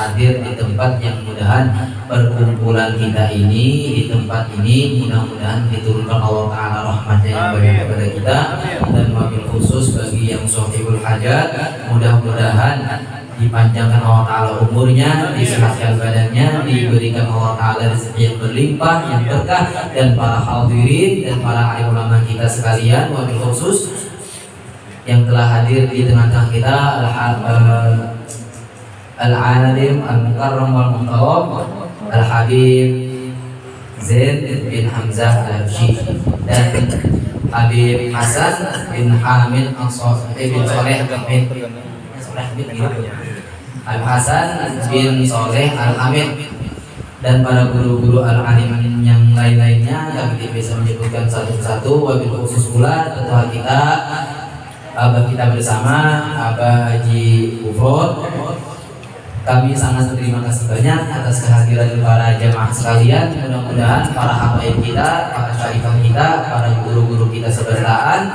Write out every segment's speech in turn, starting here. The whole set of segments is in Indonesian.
hadir di tempat yang mudahan perkumpulan kita ini di tempat ini mudah-mudahan diturunkan Allah Ta'ala rahmatnya yang banyak kepada kita, dan wabil khusus bagi yang sahibul hajat mudah-mudahan dipanjangkan Allah Ta'ala umurnya, disehatkan badannya, diberikan Allah Ta'ala rezeki yang berlimpah, yang berkah, dan para hadirin dan para alim ulama kita sekalian, wabil khusus yang telah hadir di tengah-tengah kita Al-Alim Al-Mukarram Wal-Muhtaram Al-Habib Zain bin Hamzah Al-Habsyi dan Habib Hasan bin Hamid bin Soleh Al-Hasan bin Soleh Al-Hamid dan para guru-guru al-alim yang lain-lainnya. Kami tidak bisa menyebutkan satu-satu. Wabil khusus pula ketua kita, abah kita bersama, Abah Haji Ufrod. Kami sangat berterima kasih banyak atas kehadiran para jamaah sekalian. Mudah-mudahan para habaib kita, para syarifah kita, para guru-guru kita sebelahan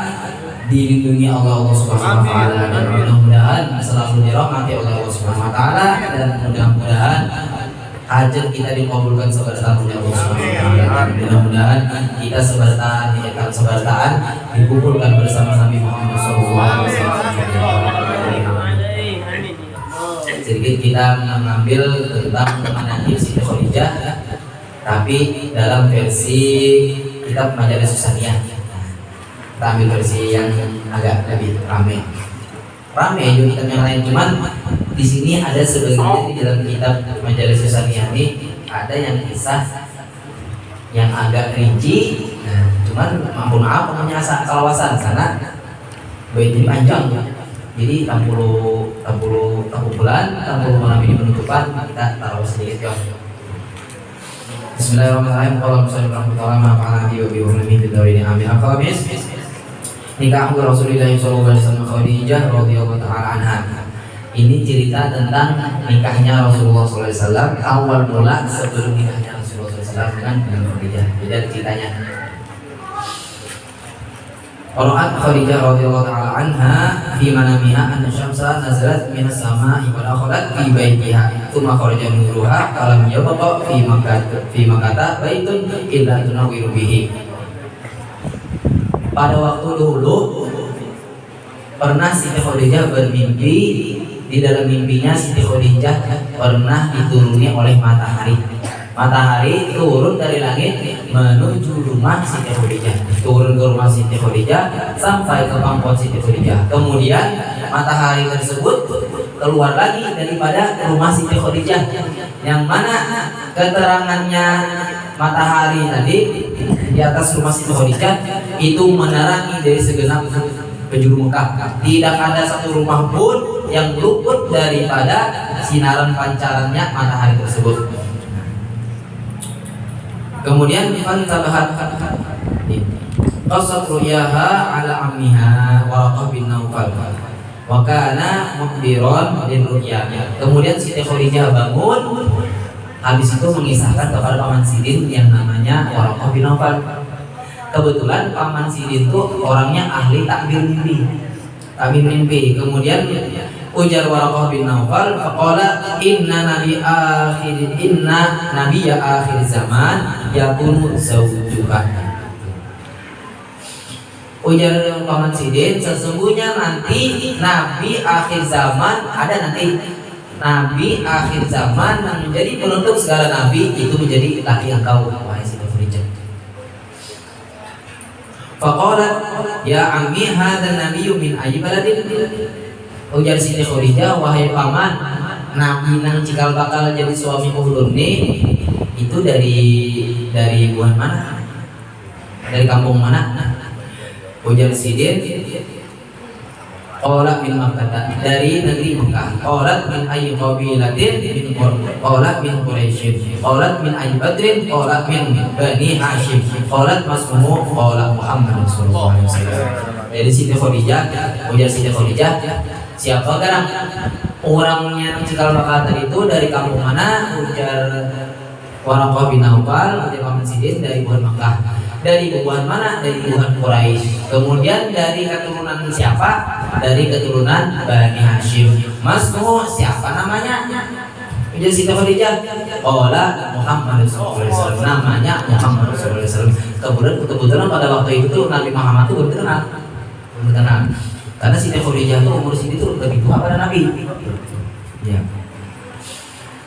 dilindungi Allah Subhanahu wa taala, dan mudah-mudahan selalu dirahmati oleh Allah Subhanahu wa taala, dan mudah-mudahan hajat kita dikabulkan sebertaan oleh Allah Subhanahu wa taala. Mudah-mudahan kita sebertaan, niatan sebertaan dikumpulkan bersama Nabi Muhammad sallallahu alaihi wasallam. Sedikit kita mengambil tentang manaqib Siti Khadijah, tapi dalam versi kitab Majalis Susaniyah. Kita ambil versi yang agak lebih ramai juga kitab yang lain, cuman di sini ada sebagian di dalam kitab Majalis Susaniyah ini ada yang kisah yang agak rinci. Nah, cuman maaf namanya asal kalawasan karena bait ini panjang, jadi 60 bulan, 60 malam ini penutupan, kita taruh sedikit ya. Bismillahirrahmanirrahim. Qala musannif rahimahullah ta'ala wa bi ulumi fid darin amin. Al-khamis nikah Rasulullah sallallahu alaihi wasallam Khadijah radhiyallahu ta'ala anha. Ini cerita tentang nikahnya Rasulullah sallallahu alaihi wasallam, awal mula sebelum nikahnya Rasulullah sallallahu alaihi wasallam dengan Khadijah. Beda ceritanya. Ra'at Khadijah radhiyallahu ta'ala anha fi manamiha anna syamsa nazalat minas sama'i wa dakhalat fi baitiha thumma kharaja nuruha falam yabqa fi Makkah baitun illa tunawwiru bihi. Pada waktu dulu pernah Siti Khadijah bermimpi. Di dalam mimpinya Siti Khadijah pernah dituruni oleh matahari. Matahari turun dari langit menuju rumah Siti Khadijah. Turun ke rumah Siti Khadijah sampai ke pangkuan Siti Khadijah. Kemudian matahari tersebut keluar lagi daripada rumah Siti Khadijah, yang mana keterangannya matahari tadi di atas rumah Siti Khadijah itu menerangi dari segenap penjuru Mekah. Tidak ada satu rumah pun yang luput daripada sinaran pancarannya matahari tersebut. Kemudian fantabahat qasat ru'yaha ala ammiha Waraqah bin Naufal wa kana mukbiran lin ru'yanya. Kemudian Siti Khadijah bangun, habis itu mengisahkan kepada paman Sidin yang namanya Waraqah bin Naufal. Kebetulan paman Sidin itu orangnya ahli takbir mimpi. Kemudian ujar Waraqah bin Naufal, faqala inna nabiyya akhir zaman yakunu zawjuka. Ujar paman Sidin, sesungguhnya nanti nabi akhir zaman ada nanti. Nabi akhir zaman yang menjadi penutup segala nabi itu menjadi laki engkau, wahai Siti Khadijah. Faqalat ya ammi hadzal nabiyyu min ayyi baladin. Ujar Siti Khadijah, wahai paman, nabi nang cikal bakal jadi suami ulun nih itu dari buah mana? Dari kampung mana? Ujar Sidin, qala min Makkah, dari negeri Mekah. Qala min ayyi qabilatin min qala min Quraisy. Qala min ayyi badrin, qala min Bani Hashim. Qala masmuhu qala Muhammad sallallahu alaihi wasallam. Dari Siti Khadijah, ujar Siti Khadijah, siapa kan orangnya cikal bakal tadi itu dari kampung mana? Ujar Waraqah bin Naufal, ujar paman Sidin dari buah Mekah. Dari buah mana? Dari buah Quraisy. Kemudian dari keturunan siapa? Dari keturunan Bani Hashim. Masmu siapa namanya? Jadi Siti Khadijah, Ola Muhammad SAW, namanya Muhammad SAW. Kebetulan pada waktu itu Nabi Muhammad itu belum kenal. Karena Siti Khadijah itu umur Siti itu lebih tua pada Nabi. Ya.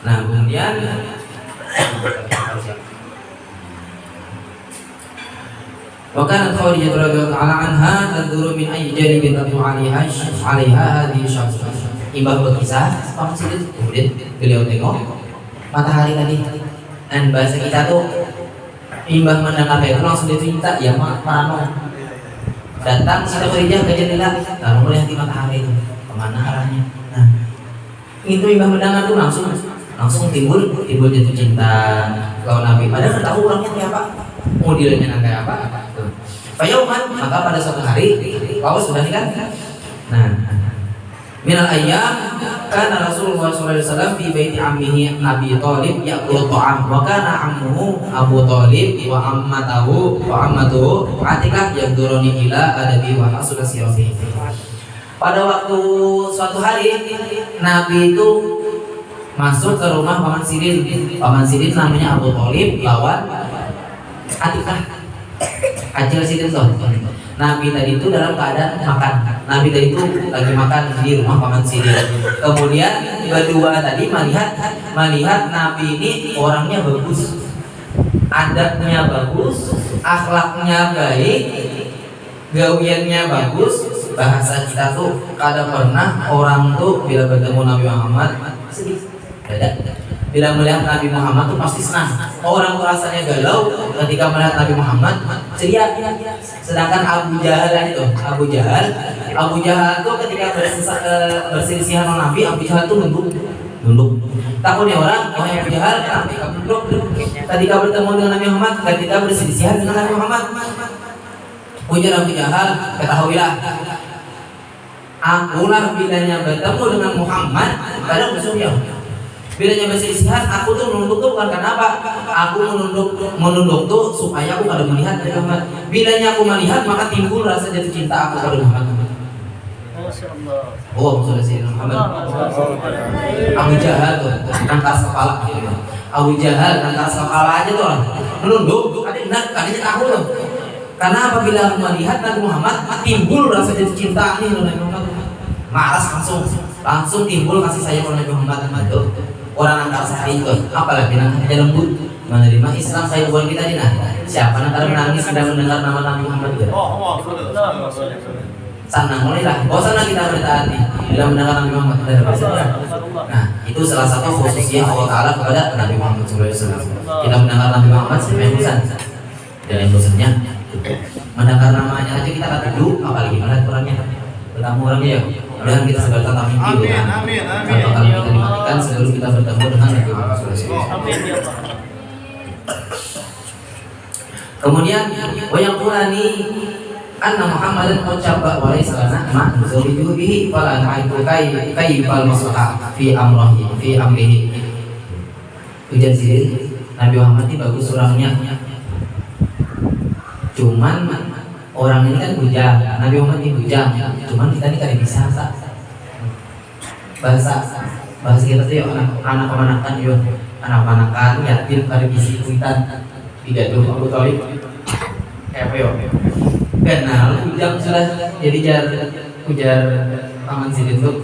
Nah kemudian Wakanat Khadijah radhiyallahu ta'ala anha tanduru min ayyi janibin tatu 'alaiha hadhihi syams. Imbah berkisah, Paman Siti kemudian beliau tengok matahari tadi. Dan bahasa kita tuh imbah mendengar itu langsung dicinta ya marano. Datang Siti Khadijah ke jendela lalu melihat matahari itu kemana arahnya. Nah itu imbah mendengar tuh langsung timbul jatuh cinta kalau Nabi. Padahal tahu orangnya kayak apa, modelnya kayak apa. Fayauman, maka pada suatu hari kau sudah nikah. Nah minal ayyam kana Rasulullah sallallahu alaihi wasallam fi baiti ammihi Abi Thalib ya'kulu ta'am wa kana ammuhu Abu Thalib wa ammatuhu Atikah yaduruni ila adabi wa hasul sirafi. Pada waktu suatu hari Nabi itu masuk ke rumah Paman Sidin. Paman Sidin namanya Abu Thalib lawan Atikah Acil Sidin tuh. Nabi tadi itu dalam keadaan makan. Nabi tadi itu lagi makan di rumah Paman Sidin. Kemudian berdua tadi melihat Nabi ini orangnya bagus, adabnya bagus, akhlaknya baik, gawiannya bagus. Bahasa kita tuh kadang pernah orang tuh bila bertemu Nabi Muhammad sedih, bila melihat Nabi Muhammad tuh pasti senang. Orang tuh rasanya galau ketika melihat Nabi Muhammad ceria. Sedangkan Abu Jahal tuh ketika berselisihan sama Nabi, Abu Jahal tuh nunduk. Takutnya orang, wahai Abu Jahal, kenapa kamu nunduk? Ketika bertemu dengan Nabi Muhammad, ketika berselisihan dengan Nabi Muhammad, ujar Abu Jahal, ketahuilah, akulah bilanya bertemu dengan Muhammad pada musuhnya. Bilanya berselisihan, aku tuh menunduk tuh bukan karena apa? Aku menunduk tuh supaya aku kada melihat Muhammad. Bilanya aku melihat maka timbul rasa jatuh cinta aku pada Muhammad. Oh, Sayyidina Muhammad. Abu Jahal tuh angkat kepala. Abu Jahal angkat kepala aja tuh orang menunduk. Kadang tahu tuh. Karena apabila aku melihat Nabi Muhammad timbul rasa jatuh cinta nih Nabi Muhammad. Malas langsung timbul kasih sayang pada Nabi Muhammad tuh. Orang angkat sehari itu, apalagi nangkatnya lembut menerima Islam saya bukan kita dina. Siapa yang kadang menangis sedang mendengar nama Nabi Muhammad itu? Sana mulailah, bosanlah kita bertaati bila mendengar Nabi Muhammad dari bahasa. Nah, itu salah satu khususnya Allah Taala kepada Nabi Muhammad SAW. Kita mendengar Nabi Muhammad sampai bosan. Dan yang bosannya mendengar namanya aja kita tak tidur, apalagi melihat orangnya. Bertemu orangnya ya. Dan kita segera tatap mimpi Tuhan. Kalau kita dimatikan sebelum kita bertemu dengan Nabi Muhammad SAW. Kemudian yang Qurani anna Muhammadan ucapa wa laysa lana ma nuzuridu bihi fala na'itu kayyifal maslaha fi amrihi. Ujian sini Nabi Muhammad ini bagus orangnya. Cuman orang ini kan bujang, Nabi Muhammad ini bujang. Cuman kita ini kan bisa bahasa kita tuh ya anak kemanakan yuk, anak kemanakan yatim kali bisi kuitan tidak tuh Abu Thalib kayak apa yuk? Kenal bujang sudah jadi ujar Paman Sidin tuh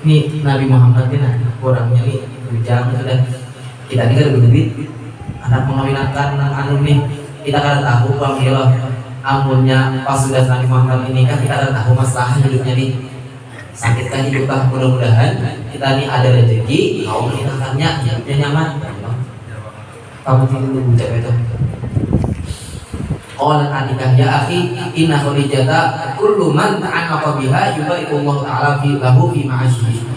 nih Nabi Muhammad ini orangnya nih bujang sudah. Kita ini kan duit anak mengawinkan anu nih kita kan tahu pamila amunnya pas sudah Nabi Muhammad ini kan kita kan tahu masalah hidupnya nih. Sakitkan hiduplah, mudah-mudahan kita ini ada rezeki, kaum enakannya, hidupnya nyaman. Kamu tidak bucap itu. Qala Atikah ya akhi inna Khadijata kullu man ta'amaqa biha yubaikullah ta'ala fi lahu fi ma'asyihi.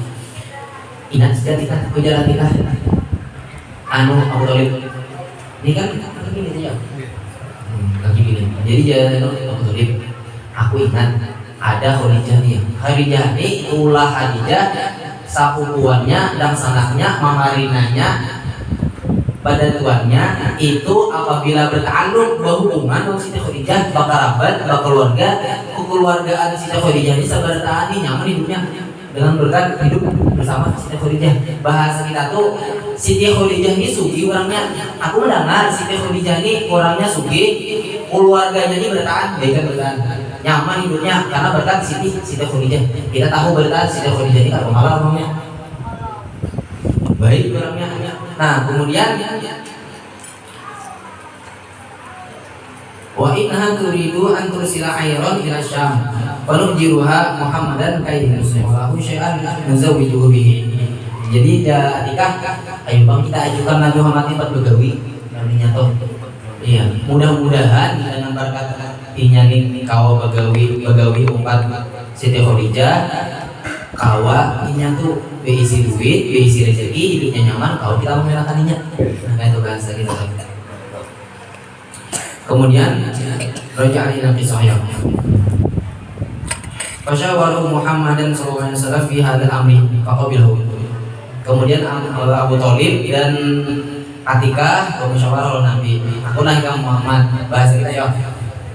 Ingat sejatika ujar Atikah anu Abu Thalib ini kan lagi gini ya lagi gini jadi jangan Abu Thalib aku ingat ada Khadijah nih. Khadijah ini ulah Khadijah sapupuannya dan sanaknya mamarinanya pada tuannya itu apabila bertanduk berhubungan dengan Siti Khadijah bakarabat keluargaan Siti Khadijah ini sabar tani nyaman hidupnya dengan berkat hidup bersama Siti Khadijah. Bahasa kita tuh Siti Khadijah ini sugi orangnya. Aku mendengar Siti Khadijah ini orangnya sugi, keluarganya ini bertahan, nyaman hidupnya karena berkat Siti Khadijah. Kita tahu berkat Siti Khadijah ini kan pemalas orangnya, baik orangnya. Nah kemudian wa innaha turidu an tursila ayran ila Syam fanujiruha Muhammadan kay muslimahu syai'an nuzawwijuhu bihi. Jadi Atikah, ayo bang kita ajukan Nabi Muhammad ini begawi namanya toh. Iya, mudah-mudahan dengan berkat inyanin kawa begawi umpat Siti Khadijah kawa inya tuh beisi duit, beisi rezeki, hidupnya nyaman, kalau kita memerahkannya. Nah itu bahasa kita. Kemudian Raja Ali Nabi Sahih Fasyawaru Muhammadan sallallahu alaihi wasallam fi hadzal amri faqabilahu. Kemudian Abu Thalib dan Atikah bermusyawarah dengan Nabi. Aku naik ke Muhammad, bahasa kita ya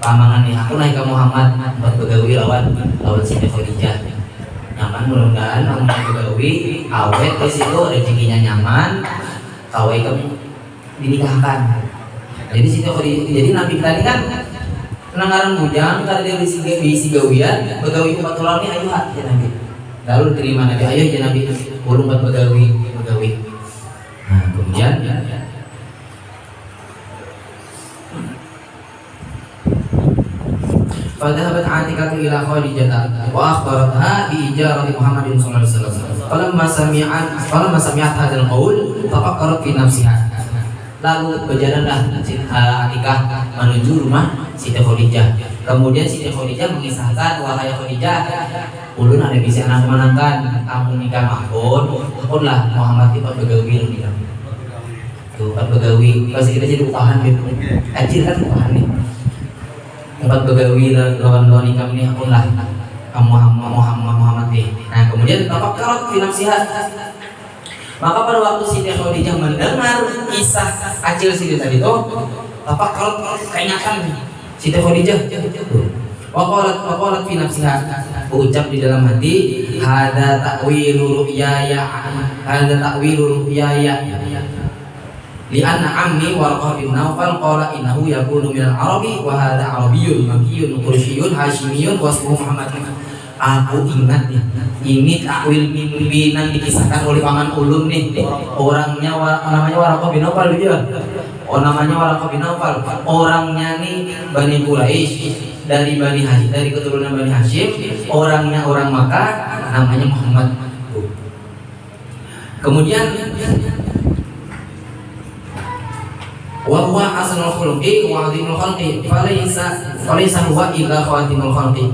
pamangan nih. Aku naik ke Muhammad berbegawi lawan Siti Khadijah. Nyaman mudah-mudahan namanya begawi awet di situ rezekinya nyaman, kawai kamu dinikahkan. Jadi Siti Khadijah, jadi Nabi kita ini kan penanggaran bujang karena dia bisi gawian begawi umat ulang ini ayo ya Nabi. Lalu terima Nabi ayo ya Nabi urung buat begawi. Nah kemudian fadhahabat Atikah ila Khadijah wa akhbaratha bi ijarati Muhammadin sallallahu alaihi wasallam. Falamma sami'at hadzal qaul tafakkarat fi nafsiha. Lalu berjalanlah Atikah menuju rumah Siti Khadijah. Kemudian Siti Khadijah mengisahkan, wahai Khadijah, ulun ada bisa anak menangkan kamu nikah mahpun, lah Muhammad itu begawi nikah. Tuh kan begawi, pasti kita jadi upahan gitu. Kecil kan upahan nih. Tempat begawi lawan nikah ini lah Muhammad nih. Nah kemudian tafakkarat fi nafsiha. Maka pada waktu Siti Khadijah mendengar kisah acil Siti tadi itu, tafakkarat keingetan Siti Khadijah. Waqalat fi nafsiha, ucap di dalam hati, hadza ta'wilu ru'yaya li anna ammi Warqah bin Nawfal qala innahu yakunu minal arabi wa hadza arabiyyun makkiyun quraisyun hasyimiyun wa ismuhu Muhammad. Aku ingat nih, ini takwil mimpi yang dikisahkan oleh paman ulun nih. Orangnya namanya Warqah bin Nawfal gitu ya. Oh namanya Warqah bin Nawfal. Orangnya nih Bani Quraisy, dari Bani Hashim, dari keturunan Bani Hashim. Orangnya orang Makkah, namanya Muhammad. Kemudian wa huwa hasanul khuluqi wa azimul khalqi falaysa huwa illa khawatimul khalqi.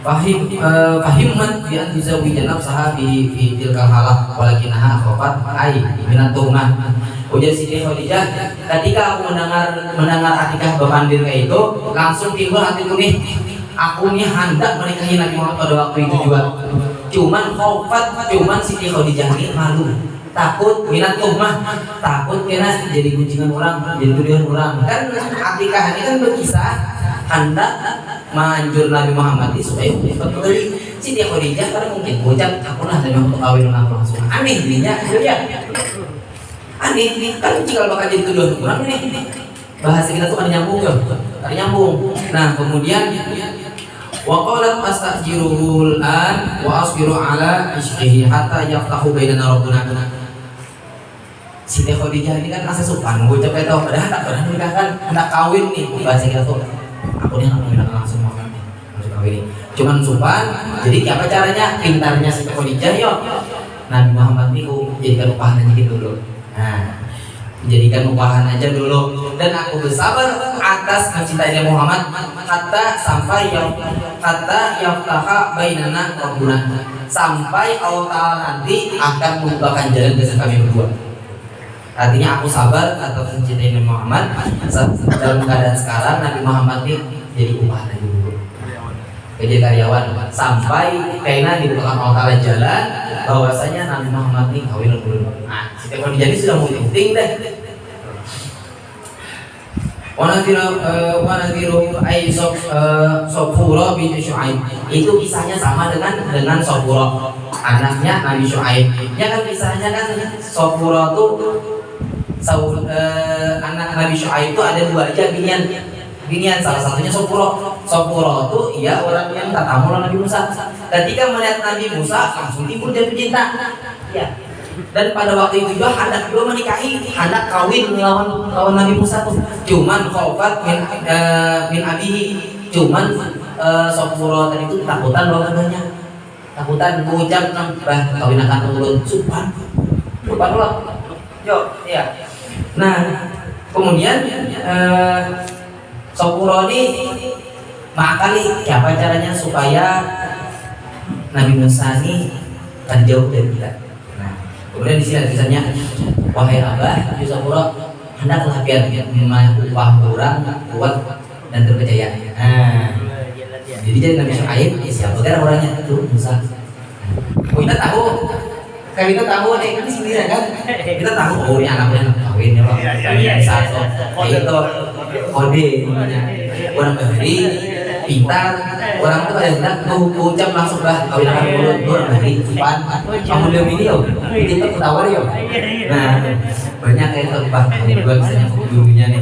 Fahimmat bi an tuzawwija nafsaha fi tilkal halah walakinaha khafat ai minat tuhmah. Ujar Siti Khadijah, ketika aku mendengar Atikah berpandir kayak itu, langsung timbul hatiku nih, aku nih hendak menikahi Nabi Muhammad pada waktu itu juga. Cuman Siti Khadijah ini malu, takut minat tuhmah, takut kena jadi gunjingan orang, jadi tuduhan orang. Kan Atikah ini kan berkisah hendak manjur Nabi Muhammad supaya betul. Siti Khadijah kan mungkin ucap aku lah Nabi Muhammad kawin aku langsung. Aneh dirinya, ya. Aneh nih, kan jika bakal jadi tuduhan orang ini. Bahasa kita tuh ada nyambung ya, ada nyambung. Nah kemudian waqalat astaghfiruhul an wa asbiru ala ishqihi hatta yaftahu bainana rabbuna. Siti Khadijah ini kan asa sopan, gue capek tau, padahal tak pernah menikahkan, hendak kawin nih. Bahasa kita tuh aku nih hendak menikahkan langsung Muhammad nih, langsung kawin. Cuman sopan, jadi apa caranya? Pintarnya Siti Khadijah yuk Nabi Muhammad nih jadikan upahan aja gitu loh. Nah, jadikan upahan aja dulu dan aku bersabar atas mencintainya Muhammad kata yaftaha bainana rabbuna, sampai Allah Ta'ala nanti akan membukakan jalan ke kami berdua. Artinya aku sabar atas mencintainya Muhammad dalam keadaan sekarang Nabi Muhammad ini jadi upahan aja dulu, jadi karyawan sampai karena dibukakan Allah Ta'ala jalan bahwasanya Nabi Muhammad ini kawin dulu. Nah, Siti Khadijah ini sudah mulai penting deh. Wanadiru ay Sofuro bin Syuaib. Itu kisahnya sama dengan Sofuro, anaknya Nabi Syuaib. Ya kan kisahnya kan Sofuro tuh anak Nabi Syuaib itu ada dua aja binian, salah satunya Sofuro. Sofuro tuh ya orang yang tamu Nabi Musa. Ketika melihat Nabi Musa langsung timbul jatuh cinta. Ya. Dan pada waktu itu juga hendak juga menikahi, hendak kawin lawan Nabi Musa tuh. Cuman khaufat min abihi. Cuman Sofuro tadi itu takutan loh katanya. Takutan mengucap bah kawin akan turun supan loh. Yo, iya. Nah, kemudian Sofuro ini makali siapa caranya supaya Nabi Musa ini terjauh dari kita. Kemudian di sini ada tulisannya, wahai Abah, Sofuro, hendaklah biar upah orang kuat dan terpercaya. Jadi Nabi Syuaib, siapa kan orangnya itu Musa. Kita tahu nih kan sendiri kan. Kita tahu oh ini anaknya kawin ya Pak. Satu, itu kode namanya. Orang bahari pintar, orang tuh ada bilang tuh ucap langsung bah kawin akan mulut orang bahari depan. Kamu lihat video, kita ketawa yo. Nah banyak yang terbang, ini gua bisa nyambung gurunya nih.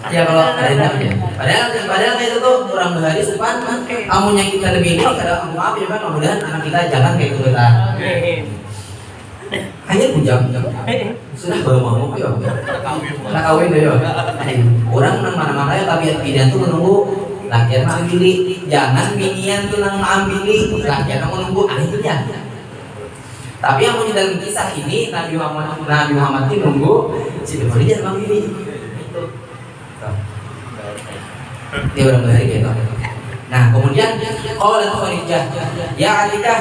Ya kalau ada enaknya. Padahal itu tuh orang bahari supan, kamu nyakitkan lebih ini, kada maaf ya kan, mudah-mudahan anak kita jangan kayak gitu kita. Hanya bujang, sudah bawa mau ya, nak kawin deh ya. Orang nang mana-mana ya tapi binian tuh menunggu lakian mengambil, jangan binian tuh nang mengambil, lakian menunggu aneh itu ya. Tapi yang mau dalam kisah ini Nabi Muhammad itu nunggu si Khadijah mengambil. Dia benar-benar gitu. Nah kemudian qalat Khadijah, ya Atikah,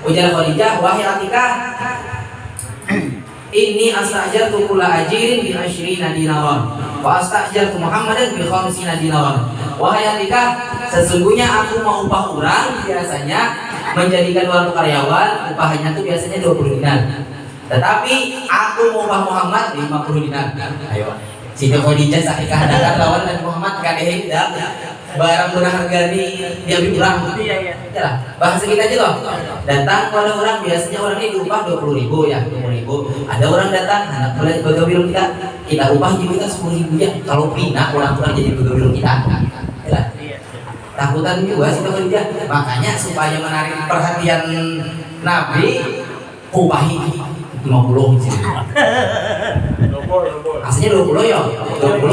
ujar Khadijah, wahai Atikah, inni astajartu kulla ajirin bi 20 dinaran wa astajartu Muhammadan bi 50 dinaran. Wahai Atikah, sesungguhnya aku mau upah orang biasanya menjadikan orang karyawan, upahnya tuh biasanya 20 dinar. Tetapi aku mau upah Muhammad 50 dinar. Ayo. Sehingga Khadijah sakit kehadapan lawan Nabi Muhammad gak hendak barang murah harga diambil orang. Iya. Bahasa kita aja loh. Datang pada orang biasanya orang ini diupah 20.000 ya, 20.000. Ada orang datang anak boleh begawi kita upah jadi kita 10.000 ya. Kalau pindah orang jadi begawi kita. Ya. Takutan juga sih Khadijah. Makanya supaya menarik perhatian Nabi upahi 50 sih. Aslinya 20 ya, 20.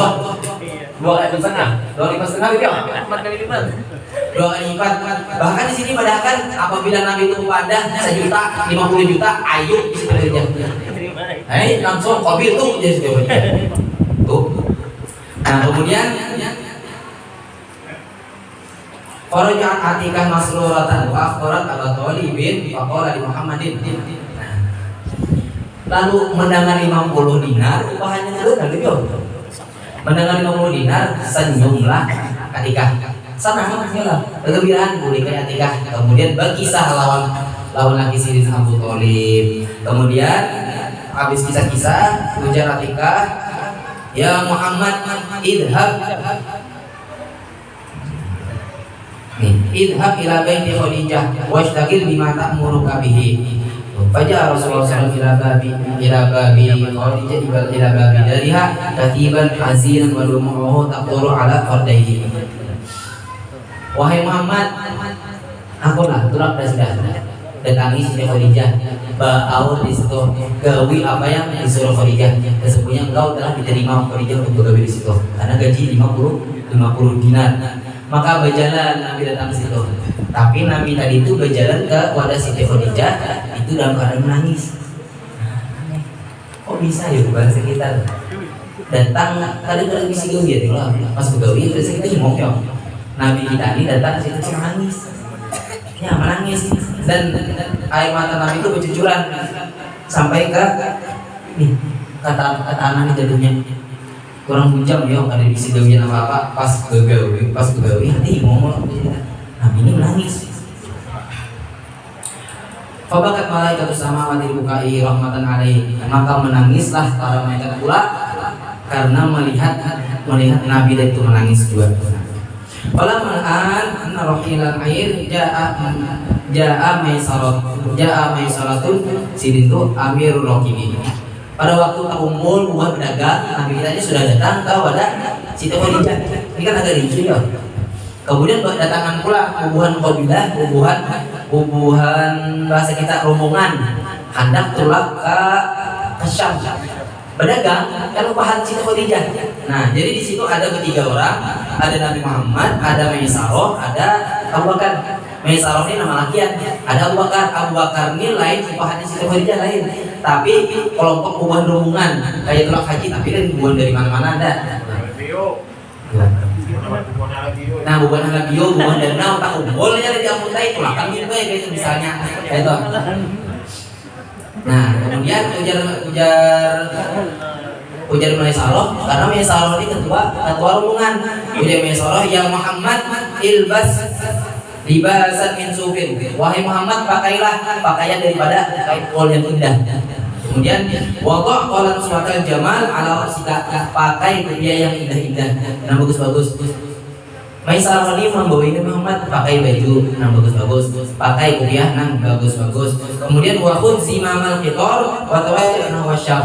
2 kali setengah gitu ya. 4 kali lipat. 2 kali lipat. Bahkan di sini padahal apabila Nabi itu pada 1 juta, 50 juta, ayo sebenarnya. Langsung kopi tuh jadi sebenarnya. Tuh. Nah kemudian Farajat Atikah masruratan wa akhbarat Abu Thalibin faqala li Muhammadin. Lalu mendengar 50 dinar upahnya itu kan gitu. Mendengar 50 dinar senyumlah Atikah. Senang lah. Kegembiraan boleh kayak Atikah. Kemudian berkisah lawan lagi Sidin Abu Thalib. Kemudian habis kisah-kisah ujar Atikah, ya Muhammad idhab ila baiti Khadijah washtagil bima ta'muruka bihi. Fajar Rasulullah SAW ila babi Khadijah ila babi dariha katiban hazinan wa dumu'uhu taqduru ala fardaihi. Wahai Muhammad, akulah tulak dan sudah datangi Siti Khadijah, ba'aur di situ gawi apa yang disuruh Khadijah. Sesungguhnya engkau telah diterima Khadijah untuk bergawi di situ karena gaji 50 dinar. Maka berjalan Nabi datang ke situ. Tapi Nabi tadi itu berjalan ke wadah Siti Khadijah itu dalam keadaan menangis. Kok bisa ya bahasa kita? Datang kadang-kadang bisa gawi ya lah. Pas bergawi terus kita ngomong ya. Nabi kita ini datang ke situ menangis. Ya menangis dan air mata Nabi itu bercucuran sampai ke kata anak jatuhnya. Kurang bujang ya ada di sidowi apa pas begawi hati ngomong Nabi ini menangis. Fabakat malaikat sama mati bukai rahmatan alaih, maka menangislah para malaikat pula karena melihat Nabi itu menangis juga. Falama'an rohilan air ja'a maisaratun sidin itu amirul rokibin. Pada waktu kumpul buat pedagang, Nabi kita ini sudah datang ke wadah Siti Khadijah. Ini kan agak rinci ya. Kemudian berdatangan pula hubungan qabilah, hubungan bahasa kita rombongan hendak tulak ke Syam. Berdagang kan upahan Siti Khadijah. Nah, jadi di situ ada ketiga orang, ada Nabi Muhammad, ada Maisarah, ada Abu Bakar. Maisarah ini nama lakian, ada Abu Bakar. Abu Bakar ini lain upahannya Siti Khadijah lain. Tapi kelompok hubungan rombongan kayak tulak haji, tapi kan hubungan dari mana-mana ada. Nah, bukan halabio, bukan dari nau tak kumpulnya di amuntai tulakan gitu ya gitu misalnya. Kayak itu. Nah, kemudian ujar Maisarah, karena Maisarah ini ketua rombongan. Ujar Maisarah, ya Muhammad ilbas libasan min sufin. Wahai Muhammad, pakailah pakaian daripada kain wol yang indah. Kemudian waqo' qalan suwatal jamal ala rasika, pakai kopiah yang indah-indah, yang bagus-bagus. Maisarah ini membawa ini Muhammad pakai baju yang bagus-bagus, pakai kopiah yang bagus-bagus. Kemudian wa khudh zimamal qitar wa tawajjah nahwa syam.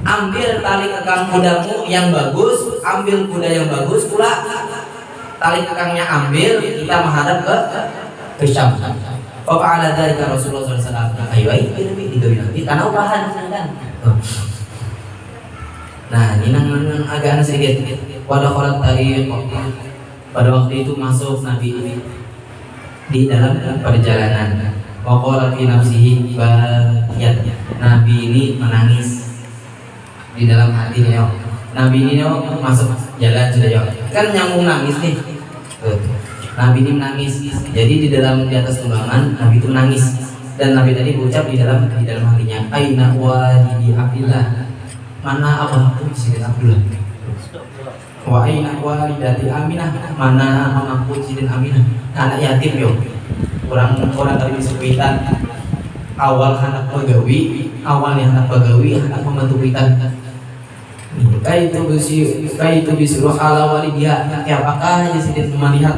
Ambil tali kekang kudamu yang bagus, ambil kuda yang bagus pula. Tali kekangnya ambil, kita menghadap ke Syam. Fa'ala dzalika Rasulullah sallallahu alaihi wasallam. Ayo digawe nanti karena upahan kan. Nah, ini nang agak sedikit. Pada kholat tariq, pada waktu itu masuk Nabi ini di dalam perjalanan. Wa qala fi nafsihi bayan. Nabi ini menangis di dalam hatinya. Nabi ini masuk jalan sudah jauh. Kan nyambung nangis nih. Nabi ini menangis. Jadi di atas tumbangan Nabi itu menangis. Dan Nabi tadi berucap di dalam hatinya, aina walidi Abdillah, mana abahku Sidin Abdullah, wa aina walidati Aminah, mana mamaku Sidin Aminah. Anak yatim yo, orang dari Supitan, awal anak pagawi, anak membantu Pitan. Kaitu bisuruh ala walidiyah. Apakah Sidin melihat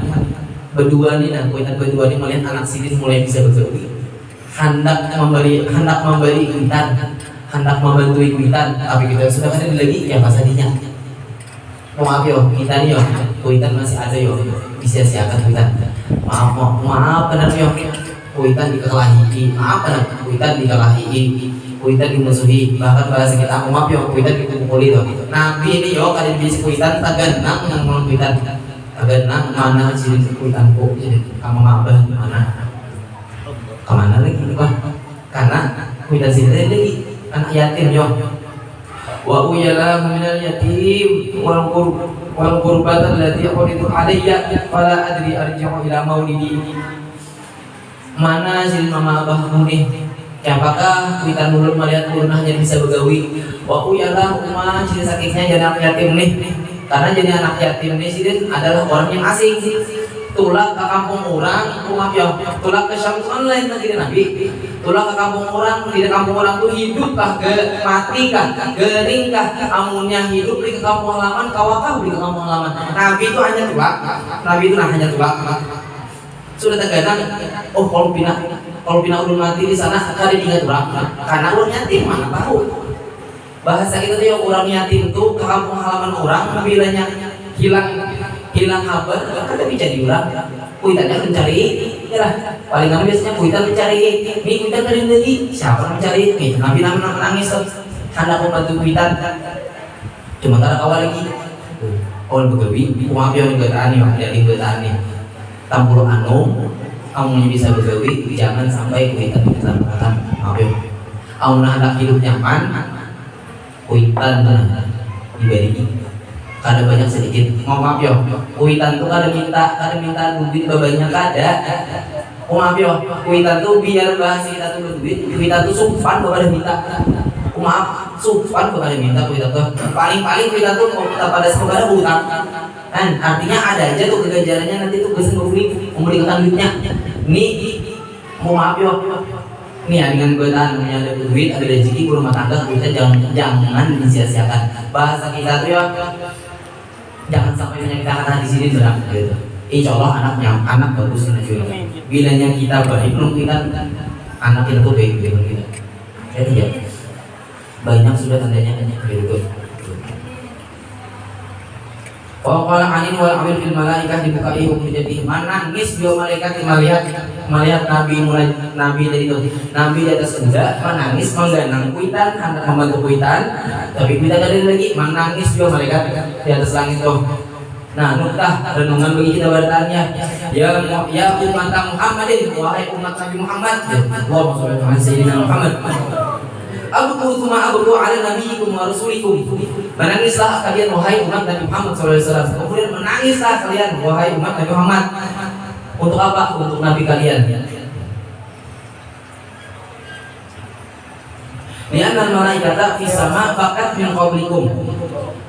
berdua ini dan berdua ini melihat anak Sidin mulai bisa bergawi, hendak memberi kuitan, hendak membantu kuitan, tapi kita sudah ada lagi ya pasadinya. Maaf yo, kita nih yo, kuitan masih ada yo, bisa siakan kuitan. Maaf benar yo, kuitan dikelahi, maaf benar kuitan dikelahi, kuitan dimusuhi, bahkan bahasa kita maaf yo, kuitan dipukuli tuh. Nabi ini yo kalian bisa kuitan taganang yang mau kuitan, taganang mana ciri kuitan kok, kamu ngabah mana? Kemana lagi Pak? Karena kuitan sini lagi anak yatim yo. Wa uyala minal yatim wal qurbat allati qaditu alayya fala adri arji'u ila maulidi. Mana sih mama abahku nih? Apakah kuitan ulun melihat ulunahnya bisa begawi? Wa uyala umma jadi sakitnya jadi anak yatim nih. Karena jadi anak yatim nih sih adalah orang yang asing. Tulak ke kampung orang, maaf ya, tulak ke Syam online lagi Nabi. Tulak ke kampung orang, di kampung orang tuh hidup kah, mati kah, gering kah, amunnya hidup di kampung halaman, kawakah di kampung halaman. Nabi itu hanya tulak, Nabi itu hanya tulak. Sudah terkadang, oh kalau pindah ulun mati di sana, kali diingat tulak, karena orang yatim mana tahu. Bahasa kita tuh yang orang yatim tuh ke kampung halaman orang, bilanya hilang kabar, kan tapi jadi orang. Kuitannya mencari, ya lah. Paling kami biasanya kuitan mencari. Nih kuitan dari lagi, siapa mencari? Nih Nabi nangis, hendak membantu kuitan. Cuma karena awal lagi, awal begawi, maaf ya bertani, jadi bertani. Tampul kamu bisa begawi, jangan sampai kuitan kesalahan. Maaf ya. Kamu hendak hidup nyaman, kuitan diberi. Kada banyak sedikit, maaf yo, kuitan tuh kada minta duit banyak kada. Maaf yo, kuitan tuh biar bahasa kita tuh berduit, kuitan tuh sumpan pada minta. Maaf, sumpan pada minta kuitan tuh. Paling kuitan tuh pada semoga hutang. Kan artinya ada aja tuh keganjarannya nanti tuh gesen duit, memberikan duitnya. Nih, maaf yo, Nih ya, dengan godaan punya ada duit, ada rezeki, rumah tangga, kita jangan disia-siakan. Bahasa kita tuh ya, jangan sampai menyakitkan di sini berang gitu. Insya Allah anak bagus kan juga. Bilanya kita baik, belum kita anak kita tuh baik gitu kita. Jadi ya banyak sudah tandanya gitu. Qala anin wal amil fil malaikah dibukai hukum jadi menangis dua malaikat melihat nabi dari itu nabi di atas kuda menangis mengganang kuitan hendak membantu kuitan tapi kuitan ada lagi menangis dua malaikat di atas langit tuh. Nah, nuktah renungan bagi kita bertanya ya umat Muhammadin wahai umat Nabi Muhammad Allahumma shalli ala sayyidina Muhammad Abuku tuma abuku ala nabiyikum wa rasulikum. Menangislah kalian wahai umat Nabi Muhammad SAW. Kemudian menangislah kalian wahai umat Nabi Muhammad. Untuk apa? Untuk Nabi kalian. Li'anna al-malaikata fis sama bakat min qablikum.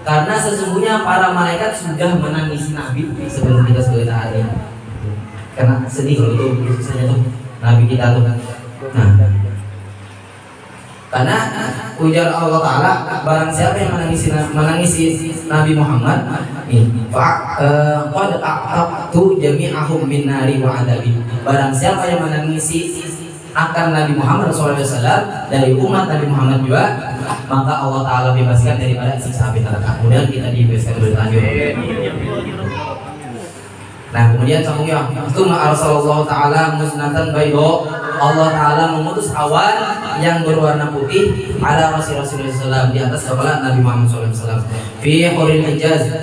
Karena sesungguhnya para malaikat sudah menangisi Nabi sebelum kita sebagai hari. Karena sedih loh itu biasanya tuh Nabi kita tuh. Nah, karena ujar Allah Ta'ala barang siapa yang menangisi Nabi Muhammad qad aqtu jami'ahum min nari wa adabi. Barang siapa yang menangisi akan Nabi Muhammad SAW dari umat Nabi Muhammad juga, maka Allah Ta'ala bebaskan daripada siksa api neraka. Kemudian kita dibebaskan dari tanjur. Nah kemudian sambungnya Tsumma arsalallahu ta'ala musnatan baydo. Allah Ta'ala mengutus awan yang berwarna putih ala Rasulullah SAW di atas kepala Nabi Muhammad SAW fi huril hijaz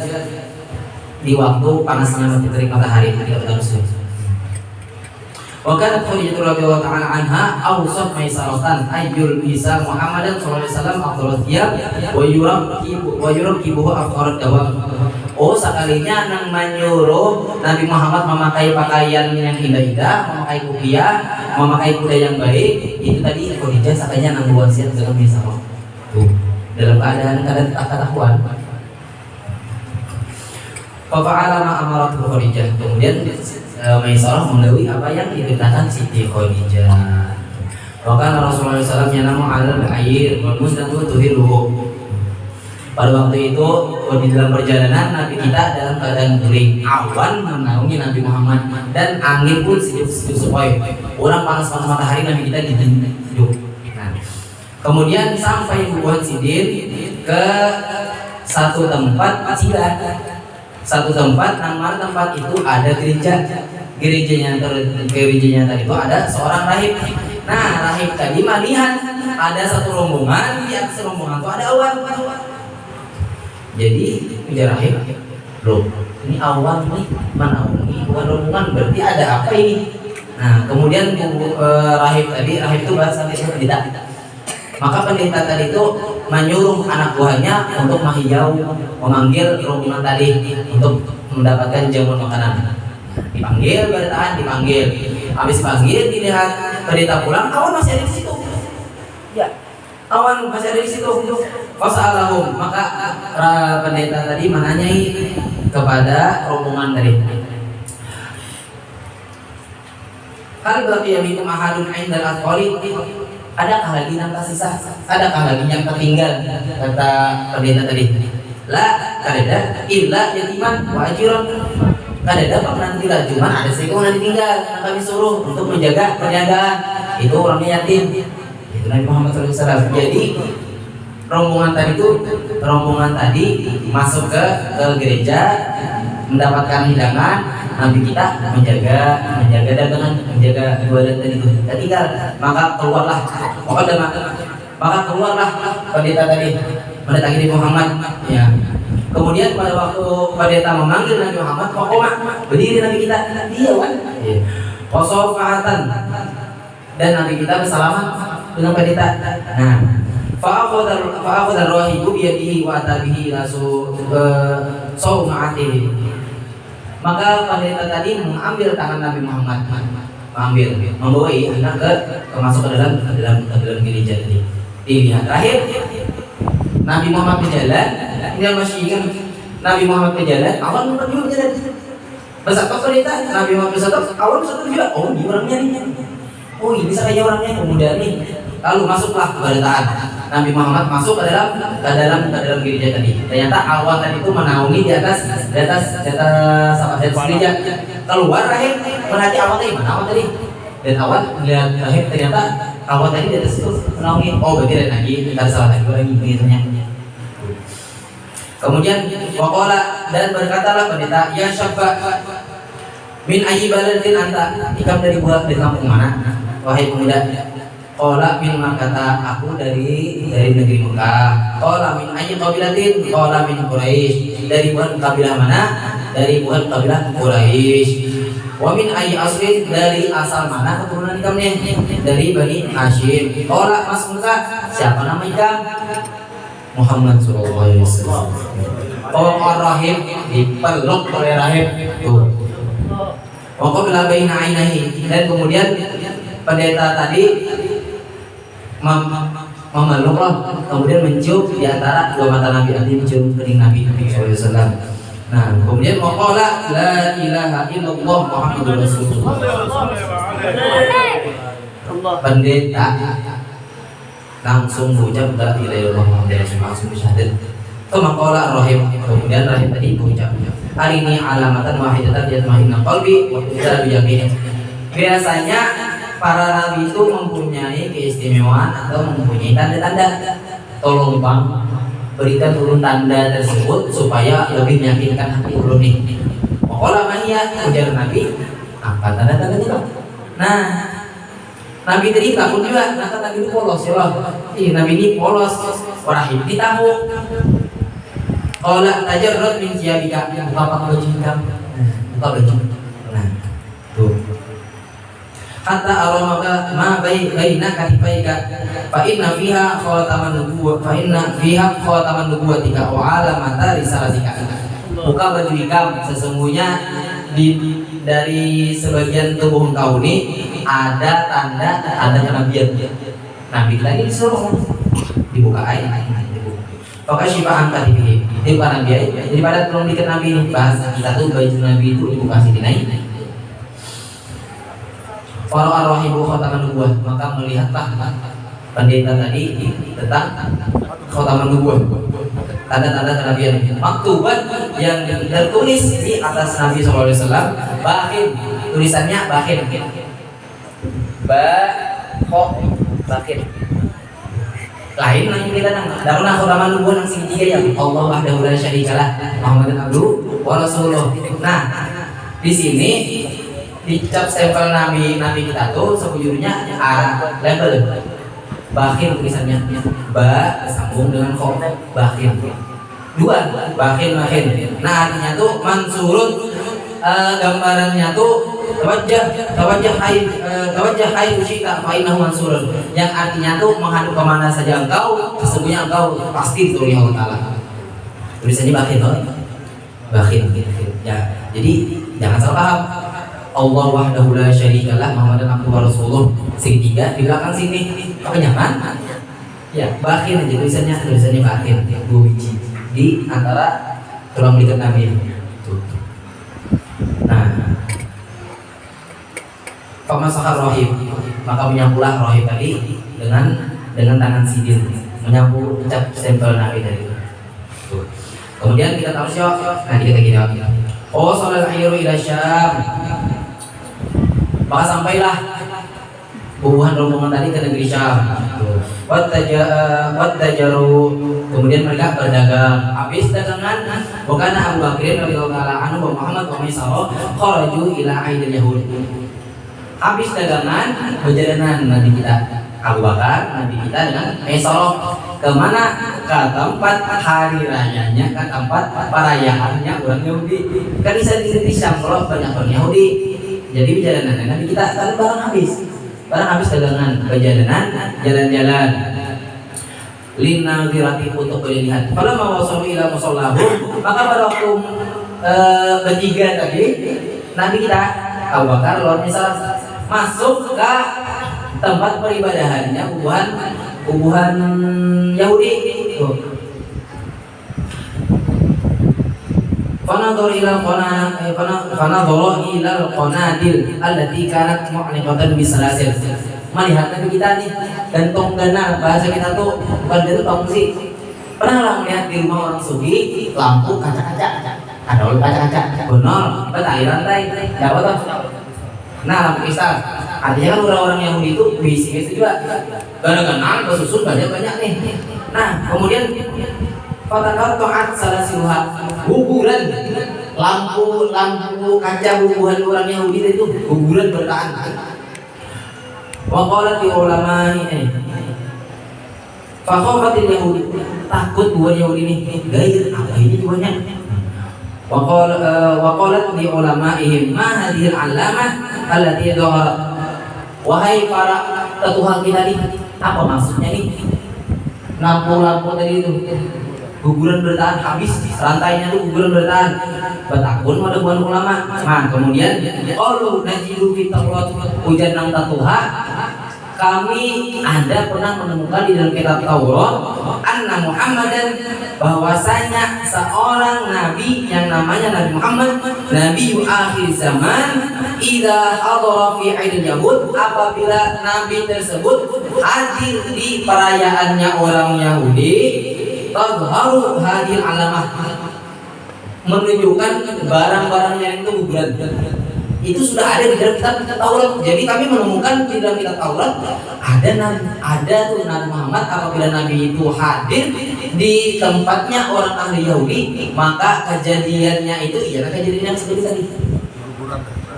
di waktu panasnya terik matahari di kota Rasul. Wa kanat Khadijah radhiyallahu ta'ala anha awsat maisaratan ayyul bisa Muhammadan sallallahu alaihi wasallam afdhalut thiyab wa yurkibuhu afdhalut dawab. Oh sekalinya nang menyuruh Nabi Muhammad memakai pakaian yang indah-indah, memakai kupiah, memakai kuda yang baik, itu tadi Khadijah sekalinya nang buat siap dalam misal. Tuh, dalam keadaan ketahuan. Fa'ala ma amarat Khadijah. Kemudian Maisarah mengetahui apa yang diperintahkan Siti Khadijah. Bahkan Rasulullah SAW yanamu alal air wal musnatu tuhiruhu. Pada waktu itu di dalam perjalanan Nabi kita dalam keadaan kering, awan menaungi Nabi Muhammad dan angin pun sejuk-sejuk sepoi. Orang panas-panas matahari Nabi kita dihidup. Nah, kemudian sampai Buan Sidin ke satu tempat satu tempat, nama tempat itu ada gerejanya tadi itu ada seorang rahib. Nah rahib tadi melihat ada satu rombongan, di atas rombongan itu ada awan. Jadi ujar rahib, loh ini awan nih menaungi bukan rombongan, berarti ada apa ini? Nah kemudian rahib itu bahasa pendeta. Maka pendeta tadi itu menyuruh anak buahnya untuk memanggil rombongan tadi untuk mendapatkan jamuan makanan. Dipanggil, habis panggil dilihat pendeta pulang, awan masih ada di situ. Ya, awan masih ada di situ. Fasalahum, maka pendeta tadi menanyai kepada rombongan tadi. Hal baqiya minkum ahadun 'indal athqali? Adakah lagi yang tersisa? Adakah lagi yang tertinggal? Kata pendeta tadi. La kadada illa yatiman wa ajran. Kadada bakalan tinggal, cuma ada seekor yang ditinggal. Nah, kami suruh untuk menjaga perniagaan. Itu orangnya yatim. Itu Nabi Muhammad SAW. Jadi rombongan tadi masuk ke gereja mendapatkan hidangan. Nabi kita menjaga dagangan, menjaga jualan tadi itu. Tinggal, maka keluarlah pendeta Nabi Muhammad. Ya. Kemudian pada waktu pendeta memanggil Nabi Muhammad, berdiri Nabi kita, dia wan. Wasofatan dan Nabi kita bersalaman dengan pendeta. Nah, fa'akhadha ar-rahibu biyadihi wa atabihi ila sawma'atihi. Maka pendeta tadi mengambil tangan Nabi Muhammad, membawa anak ke masuk ke dalam gereja tadi. Dilihat terakhir Nabi Muhammad berjalan, dia masih ingat Nabi Muhammad berjalan, awan juga berjalan. Bersama pendeta Nabi Muhammad bersatu, awan bersatu juga. Oh, dia orangnya nih. oh ini kayaknya orangnya pemuda nih. Lalu masuklah keberdataan. Nabi Muhammad masuk ke dalam gereja tadi. Ternyata Awan tadi itu menaungi di atas gereja. Keluar Rahim merhati Awan tadi, mana Awan tadi? Dan Awan melihat Rahim, ternyata Awan tadi di atas itu menaungi. Oh berarti ada lagi, ada salah lagi orang ini ternyata. Kemudian waqala, dan berkatalah pendeta, ya syabba min ayyi baladin anta, ikam dari kampung mana? Wahai pemuda. Qala min Makkah, aku dari negeri Mekah. Qala min ayyi qabilatin? Qala min Quraisy. Dari bukan kabilah mana? Dari bukan kabilah Quraisy. Wa min ayyi asrin? Dari asal mana keturunan ikamnya? Dari Bani Hashim. Qala masmuka, siapa nama ikam? Muhammad sallallahu alaihi wasallam. Oh Ar-Rahim, dipeluk oleh Rahim. Tuh. Wa qabla baina ainihi, dan kemudian pendeta tadi memeluk, kemudian mencium di antara dua mata Nabi, artinya mencium kening Nabi sallallahu alaihi wasallam. Nah, kemudian waqala la ilaha illallah Muhammadur Rasulullah. Pendeta langsung berucap la ilaha illallah Muhammadur Rasulullah, langsung syahadat. Kemaqala Rahim, kemudian Rahim tadi berucap, hari ini alamatan wahidatan yatma'inna qalbi wa qadara biyaqin. Biasanya para nabi itu mempunyai keistimewaan atau mempunyai tanda-tanda. Tolong Bang, berikan turun tanda tersebut supaya lebih meyakinkan hati ulun nih. Maqala mahia, ujar Nabi, apa tanda-tandanya? Nah, Nabi tadi takut juga, kata Nabi itu polos ya Allah. Nabi ini polos, Rahim ditahu. Qala tajarrud min thiyabika, buka baju kamu. Buka baju. Nah, tuh. Hatta aramaka ma baina katifaika fa inna fiha khataman nubuwah, fa inna fiha khataman nubuwatika wa alamata risalatika. Buka baju kamu, sesungguhnya dari sebagian tubuh engkau ini ada tanda kenabian. Nabi lagi disuruh dibuka air. Maka syifaan katifihi, dibuka Nabi, daripada belum dikit Nabi ini, bahasa kita tuh baju Nabi itu dibuka sini naik. Para ar-rahibu khataman nubuwah, maka melihatlah pendeta tadi tentang khataman nubuwah, tanda-tanda kenabian, maktuban yang tertulis di atas Nabi SAW. Bahin, tulisannya bahin, bahin. Lain lagi kita nang daruna khataman nubuwah nang segitiga ya Allah wahdahu la syarikalah Muhammadan abduhu wa rasuluh. Nah, di sini dicap stempel Nabi kita tuh sebujurnya label bakhil, tulisannya ba sambung dengan kho, bakhil dua, bakhil. Nah artinya tuh mansurun, gambarannya tuh tawajjah hai usyika fa innahu mansurun, yang artinya tuh menghadap kemana saja engkau, sesungguhnya engkau pasti oleh Allah Taala. Tulisannya bakhil ya. Jadi jangan salah paham. Allah wahdahu la syarikalah Muhammadan abduhu wa rasuluh, segitiga di belakang sini kepanjangan ya bakhil aja, tulisannya bakhil, dua biji di antara tulang belakang Nabi. Nah, famasahar Rahim, maka menyampulah Rahim tadi dengan tangan sidin, menyampu cap stempel Nabi tadi. Kemudian kita tahu siapa? Nah kita gini. Oh salal ayru ila Syam, maka sampailah bubuhan rombongan tadi ke negeri Syam. Wattajaru, kemudian mereka berdagang. Habis dagangan, bukan Abu Bakrin radhiyallahu taala anhu wa Muhammad wa Maisarah kharaju ila aidil yahud. Habis dagangan, perjalanan Nabi kita Abu Bakar, Nabi kita dengan Maisarah kemana? Ke tempat hari rayanya, ke tempat perayaannya orang Yahudi. Kan di Syam kalau banyak orang Yahudi. Jadi perjalanan Nabi kita tadi barang habis dagangan, perjalanan jalan-jalan lina dirati untuk melihat. Kalau mau wasal ila musallahu, maka pada waktu bertiga tadi Nabi kita Abu Bakar luar misal masuk ke tempat peribadahannya kubuhan Yahudi. Fanadhara ila al-qanadil allati kanat mu'liqatan bisalasil. melihat Nabi kita nih dan tonggana, bahasa kita tuh bukan itu tong sih. Pernah lah melihat di rumah orang sugi lampu kaca-kaca, ada oleh kaca-kaca, benar, betul lantai, siapa tuh? Nah lampu kristal, artinya kan orang-orang Yahudi itu bisnis itu juga, kadang-kadang kesusun banyak-banyak nih. Nah kemudian Fataqatta'at salasiluha, guguran lampu kaca bubuhan orang Yahudi itu guguran bertahan. Wa qalat li ulama'i fakhafatil Yahudi, takut buat Yahudi ini gair apa ini banyak. Wa qalat li ulama'ihim ma hadhil 'alamah allati dhaharat, wahai para tetua kita nih, apa maksudnya nih lampu-lampu tadi itu guguran bertahan, habis rantainya tuh guguran bertahan. Batakun ada buan ulama. Nah kemudian qalu najidu fi taurat hujan nang tatuha, kami ada pernah menemukan di dalam kitab Taurat anna Muhammadan, bahwasanya seorang nabi yang namanya Nabi Muhammad, nabi akhir zaman, idza hadara fi aidil yahud, apabila nabi tersebut hadir di perayaannya orang Yahudi, tadharu hadil alamah, menunjukkan barang-barangnya itu guguran. Itu sudah ada di dalam kitab Taurat. Jadi kami menemukan di dalam kitab Taurat ada tuh Nabi Muhammad apabila Nabi itu hadir di tempatnya orang ahli Yahudi, maka kejadiannya itu ialah kejadian yang seperti tadi,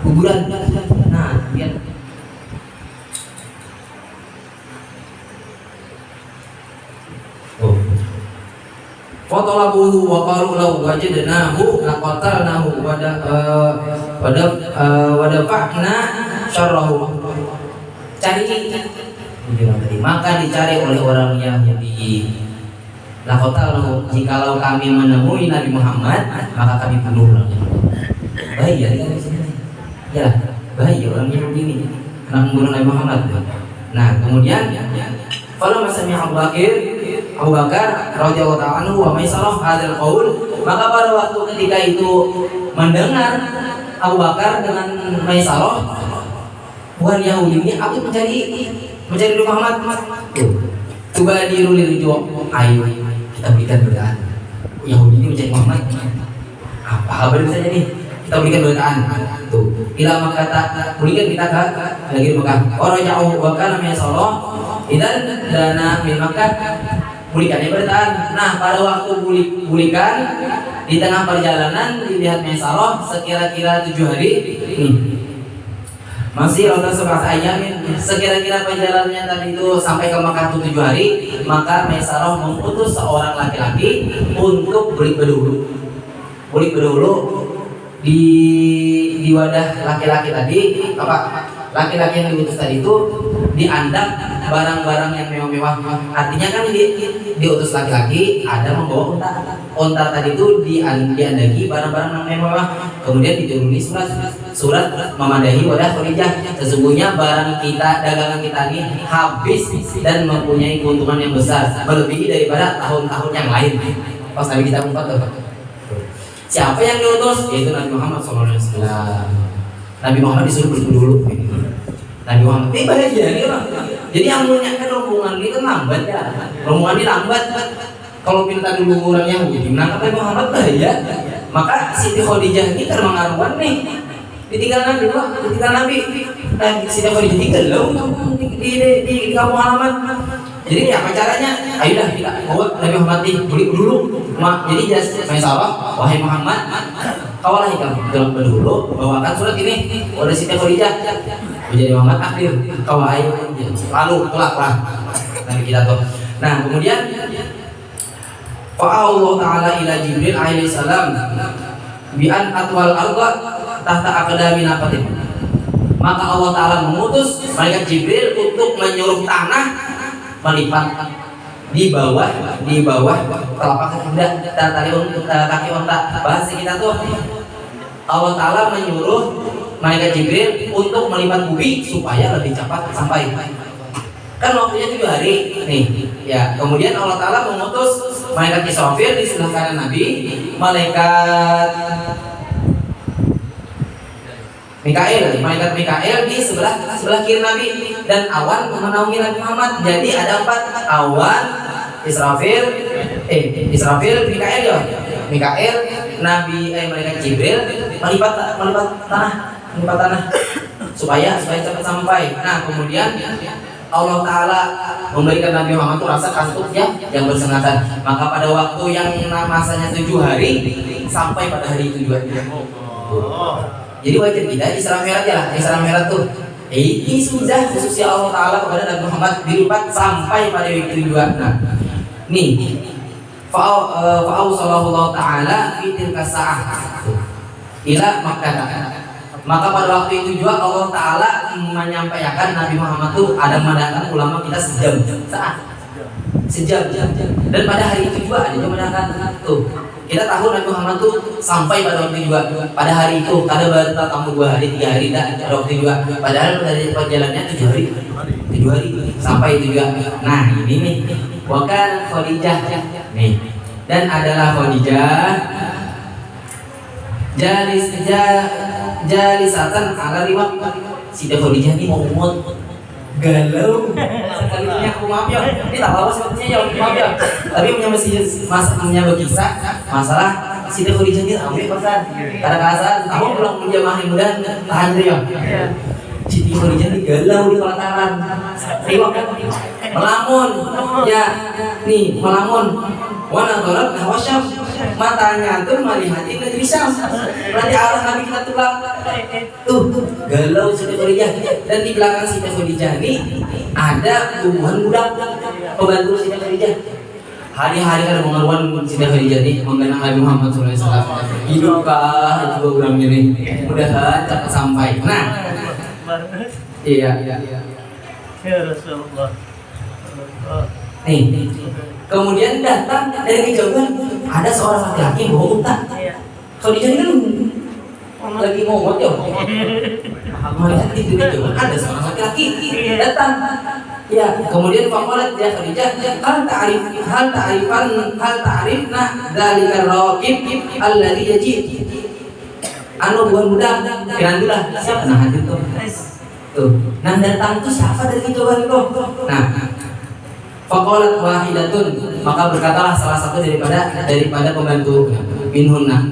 guguran. Nah, biar Fotolabuhu wa qalu law wajadnahu laqatalnahu wadafa'na syarrahu. Cari maka dicari oleh orang Yahudi. Laqatalnahu, jikalau kami menemui Nabi Muhammad maka kami bunuh orangnya. Bahaya kan di sini. Ya, bahaya orang Yahudi ini karena membunuh Nabi Muhammad. Nah, kemudian kalau masami Abu Bakar radhiyallahu ta'ala anhu wa Maisarah hadzal qaul, maka pada waktu ketika itu mendengar Abu Bakar dengan Maisarah, bukan Yahudi ini, aku mencari Nabi Muhammad. Coba diruli rijo, ayo kita berikan berkaan. Yahudi ini mencari Muhammad. Apa kabar bisa jadi? Kita berikan berkaan. Tuh, ila makata berikan kita ke negeri Mekah. Orang jauh bahkan Maisarah dan dana min Makkah, bulikannya bertahan. Nah pada waktu bulikan di tengah perjalanan dilihat Maisarah sekira-kira 7 hari masih untuk 11 ayam, sekira-kira perjalanannya tadi itu sampai ke Makkah 7 hari, maka Maisarah mengutus seorang laki-laki untuk bulik bedulu di wadah laki-laki tadi. Apa laki-laki yang diutus tadi itu diandap barang-barang yang mewah-mewah. Artinya kan diutus laki-laki ada membawa unta tadi itu diandagi barang-barang yang mewah. Kemudian dituruni surat memadahi wadah Khadijah, sesungguhnya barang kita, dagangan kita ini habis dan mempunyai keuntungan yang besar melebihi daripada tahun-tahun yang lain. Pas Nabi kita umpat, siapa yang diutus? Yaitu Nabi Muhammad SAW. Nabi Muhammad disuruh bersih dulu. Nabi Muhammad bahaya nih orang. Jadi yang menyiapkan rombongan ini kan lambat ya. Rombongan ini lambat. Kalau minta dulu orang Yahudi menangkap Nabi Muhammad bahaya. Maka Siti Khadijah ini termengaruhan nih. Ditinggal Nabi, ditinggal Nabi. Dan Siti Khadijah tinggal loh di kampung halaman. Jadi apa caranya? Ayolah kita bawa Nabi Muhammad beli dulu. Jadi Maisarah, wahai Muhammad, kawalah kamu dalam dulu bawakan surat ini oleh Siti Khadijah. Jadi Muhammad akhir kawai lalu pulaklah Nabi kita tuh. Nah kemudian Allah Ta'ala ila Jibril alaihi salam bi an atwal arda tahta aqdami nafatin. Maka Allah Ta'ala mengutus malaikat Jibril untuk menyuruh tanah melipat di bawah telapak kaki unta. Bahasa kita tuh Allah Ta'ala menyuruh malaikat Jibril untuk melipat bumi supaya lebih cepat sampai. Kan waktunya 7 hari nih. Ya, kemudian Allah Ta'ala mengutus malaikat Israfil di sebelah kanan Nabi, malaikat Mikail, malaikat Mikail di sebelah kiri Nabi, dan awan menaungi Nabi Muhammad. Jadi ada 4, awan, Israfil, Mikail ya. Mikail, malaikat Jibril melipat tanah supaya cepat sampai. Nah, kemudian Allah Ta'ala memberikan Nabi Muhammad itu rasa kantuk yang bersengatan. Maka pada waktu yang masanya 7 hari sampai pada hari itu juga. Jadi wajar kita Isra Mi'raj lah. Isra Mi'raj tuh ini sudah khususnya Allah Ta'ala kepada Nabi Muhammad dilipat sampai pada waktu juga. Nah, nih fa'ausallahu ta'ala fi tilka sa'ah ila Makkah. Maka pada waktu itu juga Allah Ta'ala menyampaikan Nabi Muhammad tuh ada mendatangkan ulama kita sejam. Dan pada hari itu juga ada yang mendatangkan tuh. Kita tahu Nabi Muhammad tuh sampai pada waktu juga. Pada hari itu ada baru tamu 2 hari, 3 hari pada waktu juga. Padahal dari perjalanannya 7 hari sampai itu juga. Nah, ini nih wakan Khadijah nih. Dan adalah Khadijah jalisatan ala riwak. Siti Khadijah ini mau galau sekalinya. Aku maaf ya, ini tak apa sebetulnya ya, maaf ya. Tapi punya berkisah masalah Siti Khadijah ini ambil pesan. Kadang-kadang aku pulang menjamah muda tahan dia. Siti Khadijah ini galau di pelataran. Riwak melamun ya, nih melamun. Wana dorot hawasyam, matanya tuh melihatin negeri Syam. Berarti arah Nabi kita tulang. Tuh galau Siti Khadijah. Dan di belakang Siti Khadijah ini ada bubuhan budak pembantu Siti Khadijah. Hari-hari kan mengaruan Siti Khadijah ini mengenang Nabi Muhammad SAW. Hidupkah juga kurang ini. Mudah-mudahan cepat sampai. Nah, iya. Ya Rasulullah. Nih, kemudian datang dari kejauhan ada seorang laki-laki bawa unta. Khadijah ini kan lagi ngomong ya. Melihat di kejauhan ada seorang laki-laki datang. Ya, kemudian faqalat ya Khadijah, hal ta'rifna dzalikar raqib alladhi yaji. Anu bukan budak, kira-kira siapa nah hadir tuh? Tuh, nah datang tuh siapa dari kejauhan itu? Nah, faqalat wahidatun, maka berkatalah salah satu daripada pembantu minhunna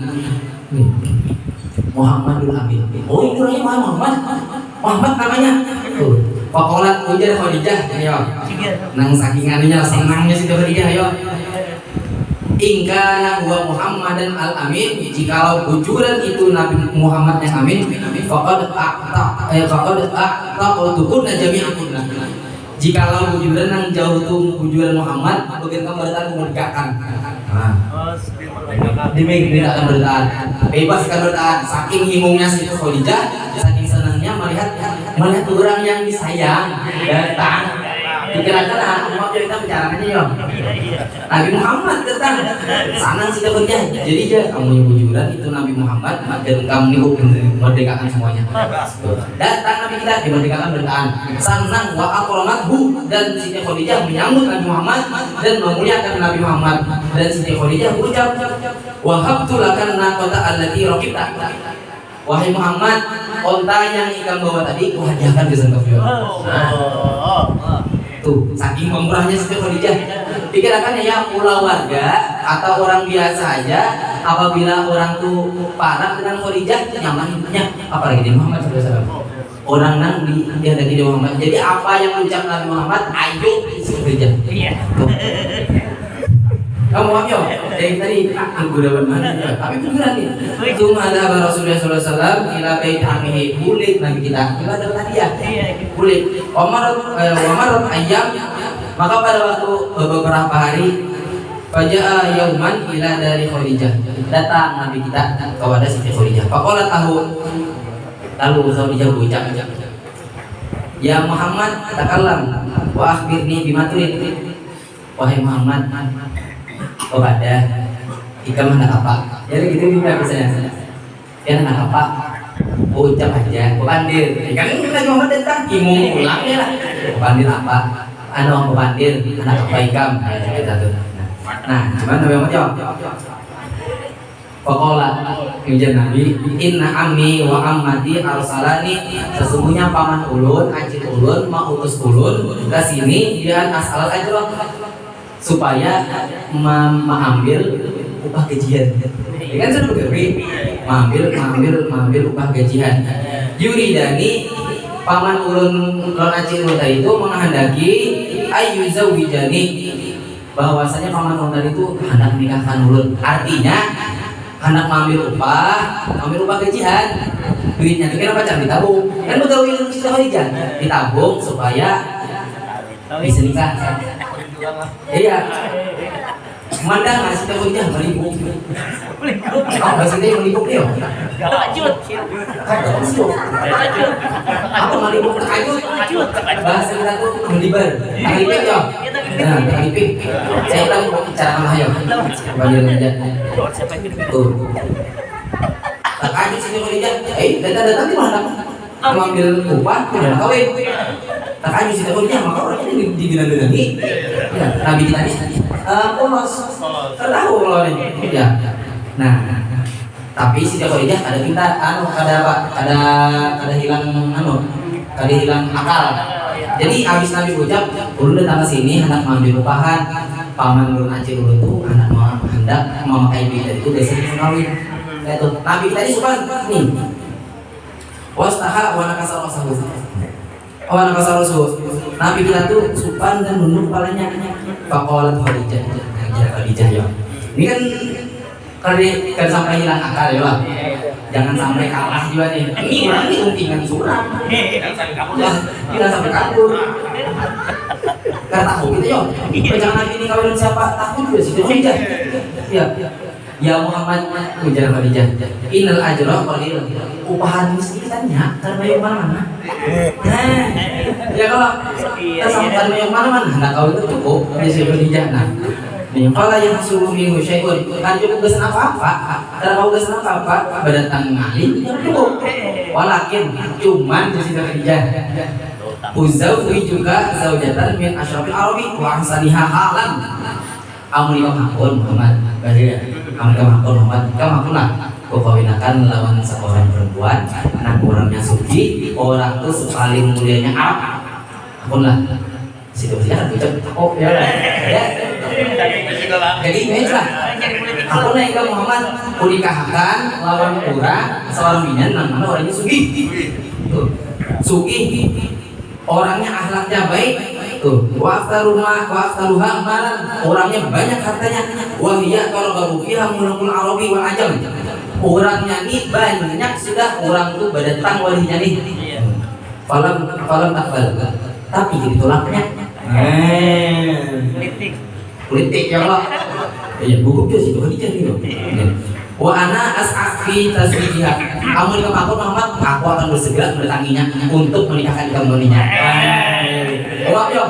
Muhammadul Amin. Oh, itu namanya Muhammad namanya. Tuh, faqalat ujar Khadijah, ayo. Nang saking anunya senangnya si Khadijah, ayo. Ingkana huwa Muhammadan al-Amin, jikalau bujuran itu Nabi Muhammad yang amin, faqad a'taqtukunna jami'akunna. Jikalau bujuran nang jauh tuh bujuran Muhammad, bagian kamu bertahan memerdekakan. Nah, dia akan bertahan, bebas akan bertahan. Saking himungnya si Khadijah, saking senangnya melihat orang yang disayang datang. Dikira-kira umat kita bicarakannya ya. Nabi Muhammad datang, senang si Khadijah. Jadi kamu yang bujuran itu Nabi Muhammad, dan kamu ini merdekakan semuanya. Datang Nabi kita dimerdekakan bertahan. Senang wa akramathu, dan Siti Khadijah menyambut Nabi Muhammad dan memuliakan Nabi Muhammad. Dan Siti Khadijah ucap, wahabtu lakan naqata allati raqibta. Wahai Muhammad, onta yang ikan bawa tadi ku hadiahkan ke engkau. Tuh, saking pemurahnya Siti Khadijah. Pikirkan ya, pula warga atau orang biasa aja, apabila orang tuh parah dengan Khadijah, nyaman hidupnya. Apalagi di Muhammad SAW. Orang nang dia dari Muhammad. Jadi apa yang ucap Nabi Muhammad, ayo Siti Khadijah. Iya. Kamu paham ya? Dari tadi aku dapat mana? Tapi beneran nih. Itu ada Rasulullah SAW ila bait amihi, kulit Nabi kita. Ibadah tadi ya. Kulit. Omar ayam. Maka pada waktu beberapa hari, faja'a yauman ila dari Khadijah. Datang Nabi kita kepada Siti Khadijah. Faqala tahu. Lalu Khadijah berucap, ya Muhammad, takallam wa akhbirni bima turid. Wahai Muhammad, kepada kita mana apa? Jadi gitu juga misalnya. Dia anak apa? Ucap aja, pandir. Kan kita Muhammad datang, imung pulang ya lah. Pandir apa? Anu pandir, anak apa ikam? Kita tuh. Nah, gimana Nabi Muhammad jawab? Faqala ujar Nabi, inna ammi wa ammati arsalani, sesungguhnya paman ulun, acil ulun, mautus ulun ke sini dia asal ajrah supaya mengambil upah gajian. Ya kan sudah begitu, mengambil upah gajian. Yuridani paman ulun lan acil ulun itu menghendaki ayyuzawijani, bahwasanya paman ulun itu hendak menikahkan ulun. Artinya hendak mengambil upah gajian. Duitnya itu kira pacar ditabung. Kan betul itu Siti Khadijah ditabung supaya bisa nikah. Iya. Mandang nggak Siti Khadijah melibuk. Oh, nggak Siti melibuk dia. Takajud. Apa melibuk takajud? Bahasa kita tuh melibar. Takipik ya. Nah, takipik. Saya tahu cara mana ya. Balik aja. Tuh. Takajud Siti Khadijah. Datang di mana? Mengambil upah dan kawin. Takajud Siti Khadijah maka orangnya dibilang-bilangi. Ya, Nabi tadi polos. Tertahu kalau ini. Ya. Nah, tapi Siti Khadijah ada kita ada apa? Ada hilang akal. Jadi habis Nabi ucap, ulun datang ke sini hendak mengambil upahan. Paman ulun acil ulun itu hendak memakai bidar itu dasar kawin. Itu Nabi tadi suka nih. Wastaha wa nakasar rasul. Nabi kita tuh supan dan nunduk kepalanya. Faqalat Khadijah ya. Ini kan sampai hilang akal ya lah. Jangan sampai kalah juga nih. Ini orang ini untingan suram. Jangan sampai kabur. Karena tahu gitu yo. Jangan Nabi ini kawin siapa? Takut juga Siti Khadijah. Iya. Ya Muhammad ujar Khadijah, innal ajra qalil. Upahan miskitannya karena yang mana-mana. Nah, ya kalau kita sampai yang mana-mana, nah kau itu cukup di Siti Khadijah. Nah, nih fala yang suruh minhu syai'un. Kan cukup geus apa-apa. Karena kau geus apa-apa, badatang ngali cukup. Walakin cuman di Siti Khadijah. Uzauwi juga zaujatan min asyrafil arabi wa ahsaniha halan. Amun ikam Muhammad, Muhammad, kamu lah kau kawinakan lawan seorang perempuan, nah orangnya suci, orang tuh paling mulianya apa? Aku lah, situ saja ucap, oh ya, jadi image lah. Aku lah ikam Muhammad, kunikahkan lawan orang seorang binyan, namanya orangnya suci, suci, orangnya akhlaknya baik. Tuh, waftaruha malan, orangnya banyak hartanya. Wahia kalau baru fiha mulakul arabi wal ajam. Orangnya ini banyak sudah orang tuh berdatang walinya nih. Falam takbal. Tapi jadi tolaknya. Politik ya Allah. Iya, gugup dia situ Khadijah gitu. Wa ana as'afi tasbiha. Amun ke aku Muhammad, aku akan bersegera mendatanginya untuk menikahkan kamu ninya. Allah yo.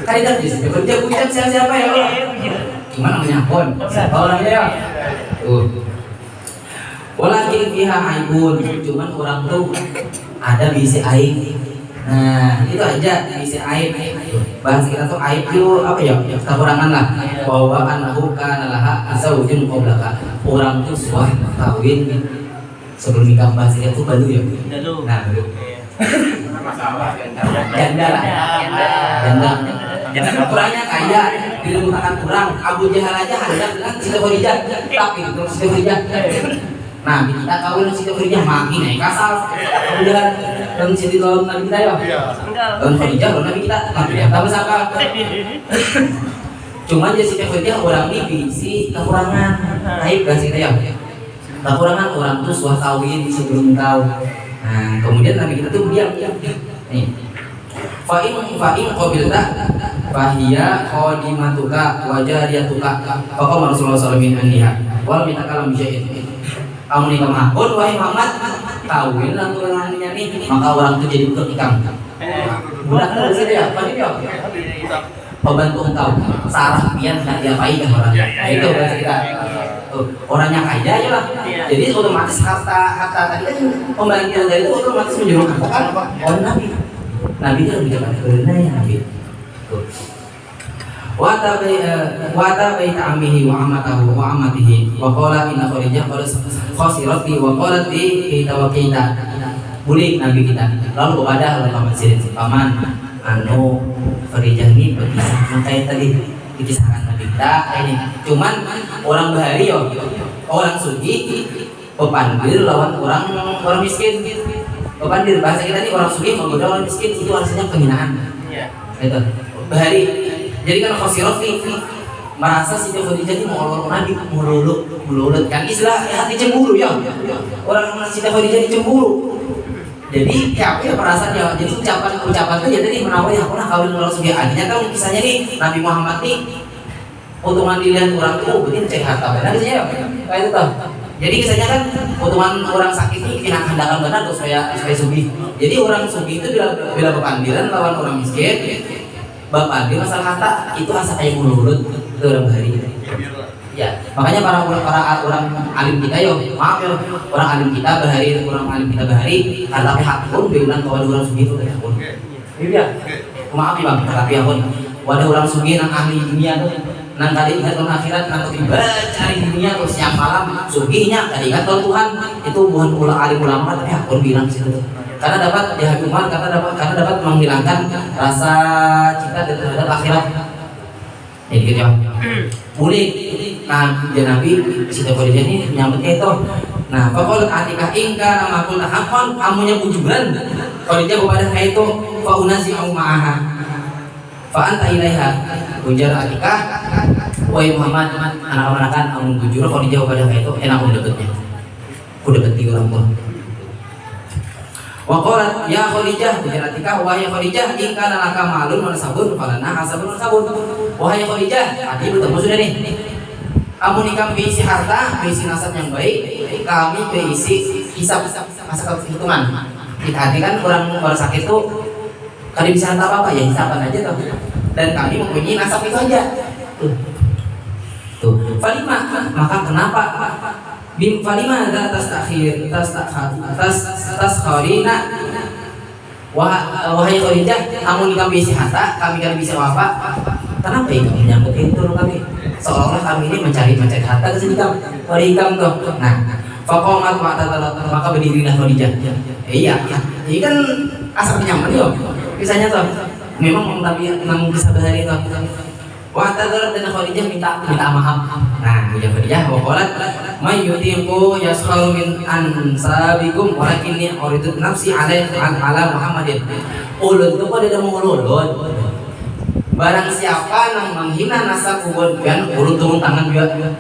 Khadijah di situ kerja ucap siapa ya Allah? Gimana menyapon? Siapa orangnya ya? Walakin fiha aibun, cuman orang tuh ada bisi aib. Nah, itu aja bisi aib. Bahas kita tuh aib itu apa ya? Kekurangan lah. Bahwa annahu kana laha zaujun qablaka. Orang tuh suah kawin sebelum nikah, bahas kita tuh baru ya. Nah, baru. Janda lah. Janda kurangnya kaya, dilemutakan kurang. Abu Jahal aja hendak dengan Siti Khadijah, tapi terus Siti Khadijah. Nah, kita kawin Siti Khadijah makin naik kasar. Kemudian dan Siti lawan Nabi kita ya. Dan Khadijah lawan Nabi kita. Nabi kita tahu siapa. Cuman jadi Siti Khadijah orang ini bisi kekurangan. Aib gak sih kita ya? Kekurangan orang tuh suah kawin sebelum tahu. Nah, kemudian Nabi kita tuh diam. Nih. Fa'in qabilta fahiya qadimatuka wa jariyatuka. Faqala Rasulullah sallallahu alaihi wasallam wal mitakalam bisyai'in. Kamu nikah mahkun wahai Muhammad, kawin lah orangnya nih, maka orang itu jadi budak ikam. Budak terus ya, apa dia? Pembantu engkau, sarah pian hendak diapain kan orang? Itu bahasa kita. Orangnya kaya aja lah. Jadi otomatis harta tadi kan pembagian dari itu otomatis menjurung kan? Oh Nabi itu lebih cepat karena ya Nabi. Wata baita ammihi wa amatahu wa amatihi wa qala inna Khadijah qad khasirat li wa qalat li kita wa kita. Bulik Nabi kita. Lalu kepada paman sirin paman anu Khadijah ini berkisah kayak tadi dikisahkan Nabi kita ini. Cuman orang bahari yo, orang sugi pepandir lawan orang miskin. Pepandir bahasa kita ini orang sugi menggoda orang miskin itu artinya penghinaan. Iya. Itu bahari. Jadi kan khosirat nih merasa si Khadijah ini mau Nabi mulut kan istilah hati cemburu ya. Orang si Khadijah ini cemburu. Jadi ya apa ya perasaan ya. Jadi ucapan itu ya tadi menawar ya aku nak kawin orang sugi. Artinya kan kisahnya nih Nabi Muhammad nih potongan dilihat orang itu betul cek harta benar kisahnya kayak itu tuh. Jadi kisahnya kan potongan orang sakit ini kena handakan benar tuh supaya sugi. Jadi orang sugi itu bila berpandiran lawan orang miskin. Bapak di masalah harta itu asa kayak mulut itu orang hari ya makanya para orang alim kita yo maaf yo orang alim kita bahari harta hak pun bilang kalau orang sugi itu kayak pun iya maaf ya bang tapi pun wadah orang sugi nang ahli dunia tuh nang kali ingat orang akhirat nang tiba cari dunia tuh siang malam suginya kali ingat Tuhan itu bukan alim ulama tapi hak pun bilang situ karena dapat dihakiman karena dapat menghilangkan rasa cinta terhadap akhirat. Jadi gitu ya. Boleh. Nah, Nabi Siti Khadijah ini menyambut itu. Nah, faqalat Atikah ingka nama qulna haqqan amunya bujuran. Khadijah kepada itu fa unazi'u ma'aha. Fa anta ilaiha. Ujar Atikah, wahai Muhammad, anak-anakan amun bujur Khadijah kepada itu enak deketnya. Ku deketi orang pun. Wa qalat ya Khadijah bujaratika wahai Khadijah in kana laka malun wa sabun falana hasabun sabun. Wahai Khadijah, tadi bertemu sudah nih. Amun ikam berisi harta, berisi nasab yang baik, kami berisi hisab masa hitungan. Kita hati kan orang sakit tuh kali bisa harta apa ya hisaban aja tuh. Dan kami mempunyai nasab itu aja. Tuh. Falima maka kenapa bim falima ada kharina wahai Khadijah amun kami bisa harta kami kan bisa apa kenapa ya kami menyambut itu kami seolah-olah kami ini mencari harta ke sini kamu tuh nah faqamat maka berdirilah Khadijah iya ini kan asal nyaman yo kisahnya tuh memang Nabi bisa bahari itu Wa'tadzar dan Khadijah minta maaf. Nah, Khadijah waqalat may yutiqu yashalu min ansabikum walakinni uridu nafsi ala Muhammadin. Ulun itu pada mengulun. Barang siapa yang menghina nasab ulun kan ulun turun tangan juga.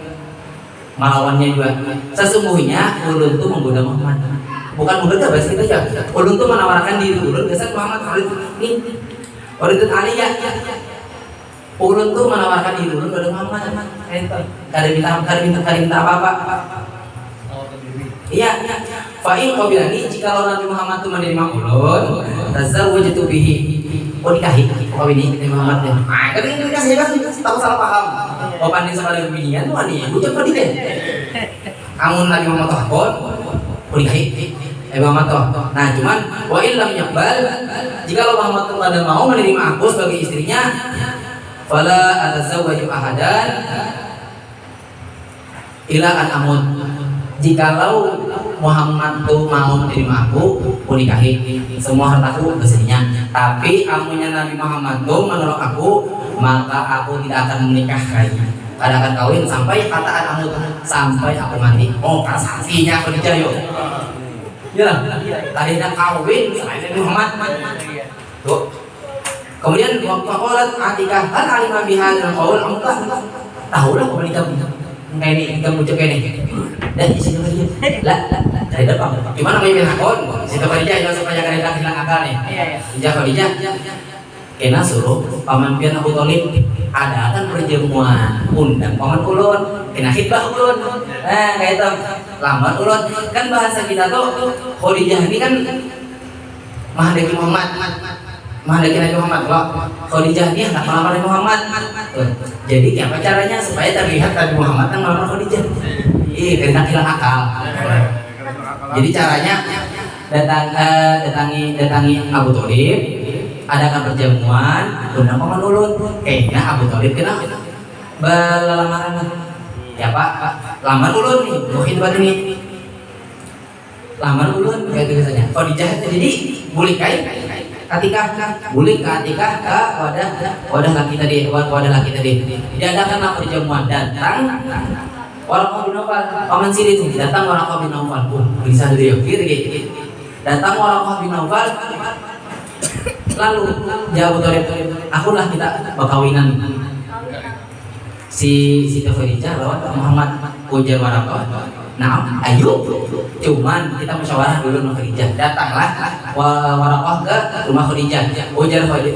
Melawannya juga. Sesungguhnya ulun itu menggoda Muhammad. Bukan menggoda bahasa kita ya. Ulun itu menawarkan diri ulun dasar Muhammad ini. Uridu aliyah. Ulun tuh menawarkan diri ulun pada Muhammad. Kada minta apa-apa. Iya. Fa'in qabilani jika Nabi Muhammad tuh menerima ulun, tazawwajtu bihi. Nikahi kau ini Nabi Muhammad ya. Ah, kan ini kasih kan takut salah paham. Oh pandai sama dengan binian tuh ani, ucap tadi deh. Amun Nabi Muhammad tuh pun nikahi Nabi Muhammad tuh. Nah, cuman wa illam yaqbal jika Muhammad tuh ada mau menerima aku sebagai istrinya fala atazawwaju ahadan ila an amut. Jikalau Muhammad tuh mau menerima aku nikahi semua hartaku kesininya. Tapi amunnya Nabi Muhammad tuh menolak aku, maka aku tidak akan menikah lagi. Kada akan kawin sampai kataan amut sampai aku mati. Oh, saksinya aku dijayo. Ya, tadi nak kawin selain Nabi Muhammad. Tuh. Kemudian waktu qalat Atikah hal alima bihadzal qaul amtah. Tahu lah kok nikah ini kamu ucap ini. Dan di sini lah dari depan. Cuma namanya menakon. Situ Khadijah yang supaya kalian hilang akal nih. Iya. Khadijah kena suruh paman pian Abu Thalib adakan perjamuan undang paman ulun kena khidbah ulun. Nah kayak itu lamar ulun kan bahasa kita tuh Khadijah ini kan Mahadaki Muhammad. Mahadaki Nabi Muhammad. Khadijah ini anak melamar Nabi Muhammad. Jadi apa caranya supaya terlihat Nabi Muhammad yang melamar Khadijah? Karena hilang akal. Jadi caranya datangi Abu Thalib, adakan perjamuan undang paman ulun kayaknya Abu Thalib kena berlamaran ya Pak lamar ulun nih mungkin buat ini lamar ulun kayak gitu saja Khadijah jadi boleh kain ketika boleh ketika ke wadah laki tadi diadakanlah perjamuan datang Waraqah bin Naufal paman siri itu datang Waraqah bin Naufal bisa dulu kiri datang Waraqah bin Naufal lalu jawab Thalib akulah kita bakawinan si Khadijah lawan Muhammad ujar Waraqah nah ayo cuman kita musyawarah dulu sama Khadijah datanglah Waraqah ke rumah Khadijah ujar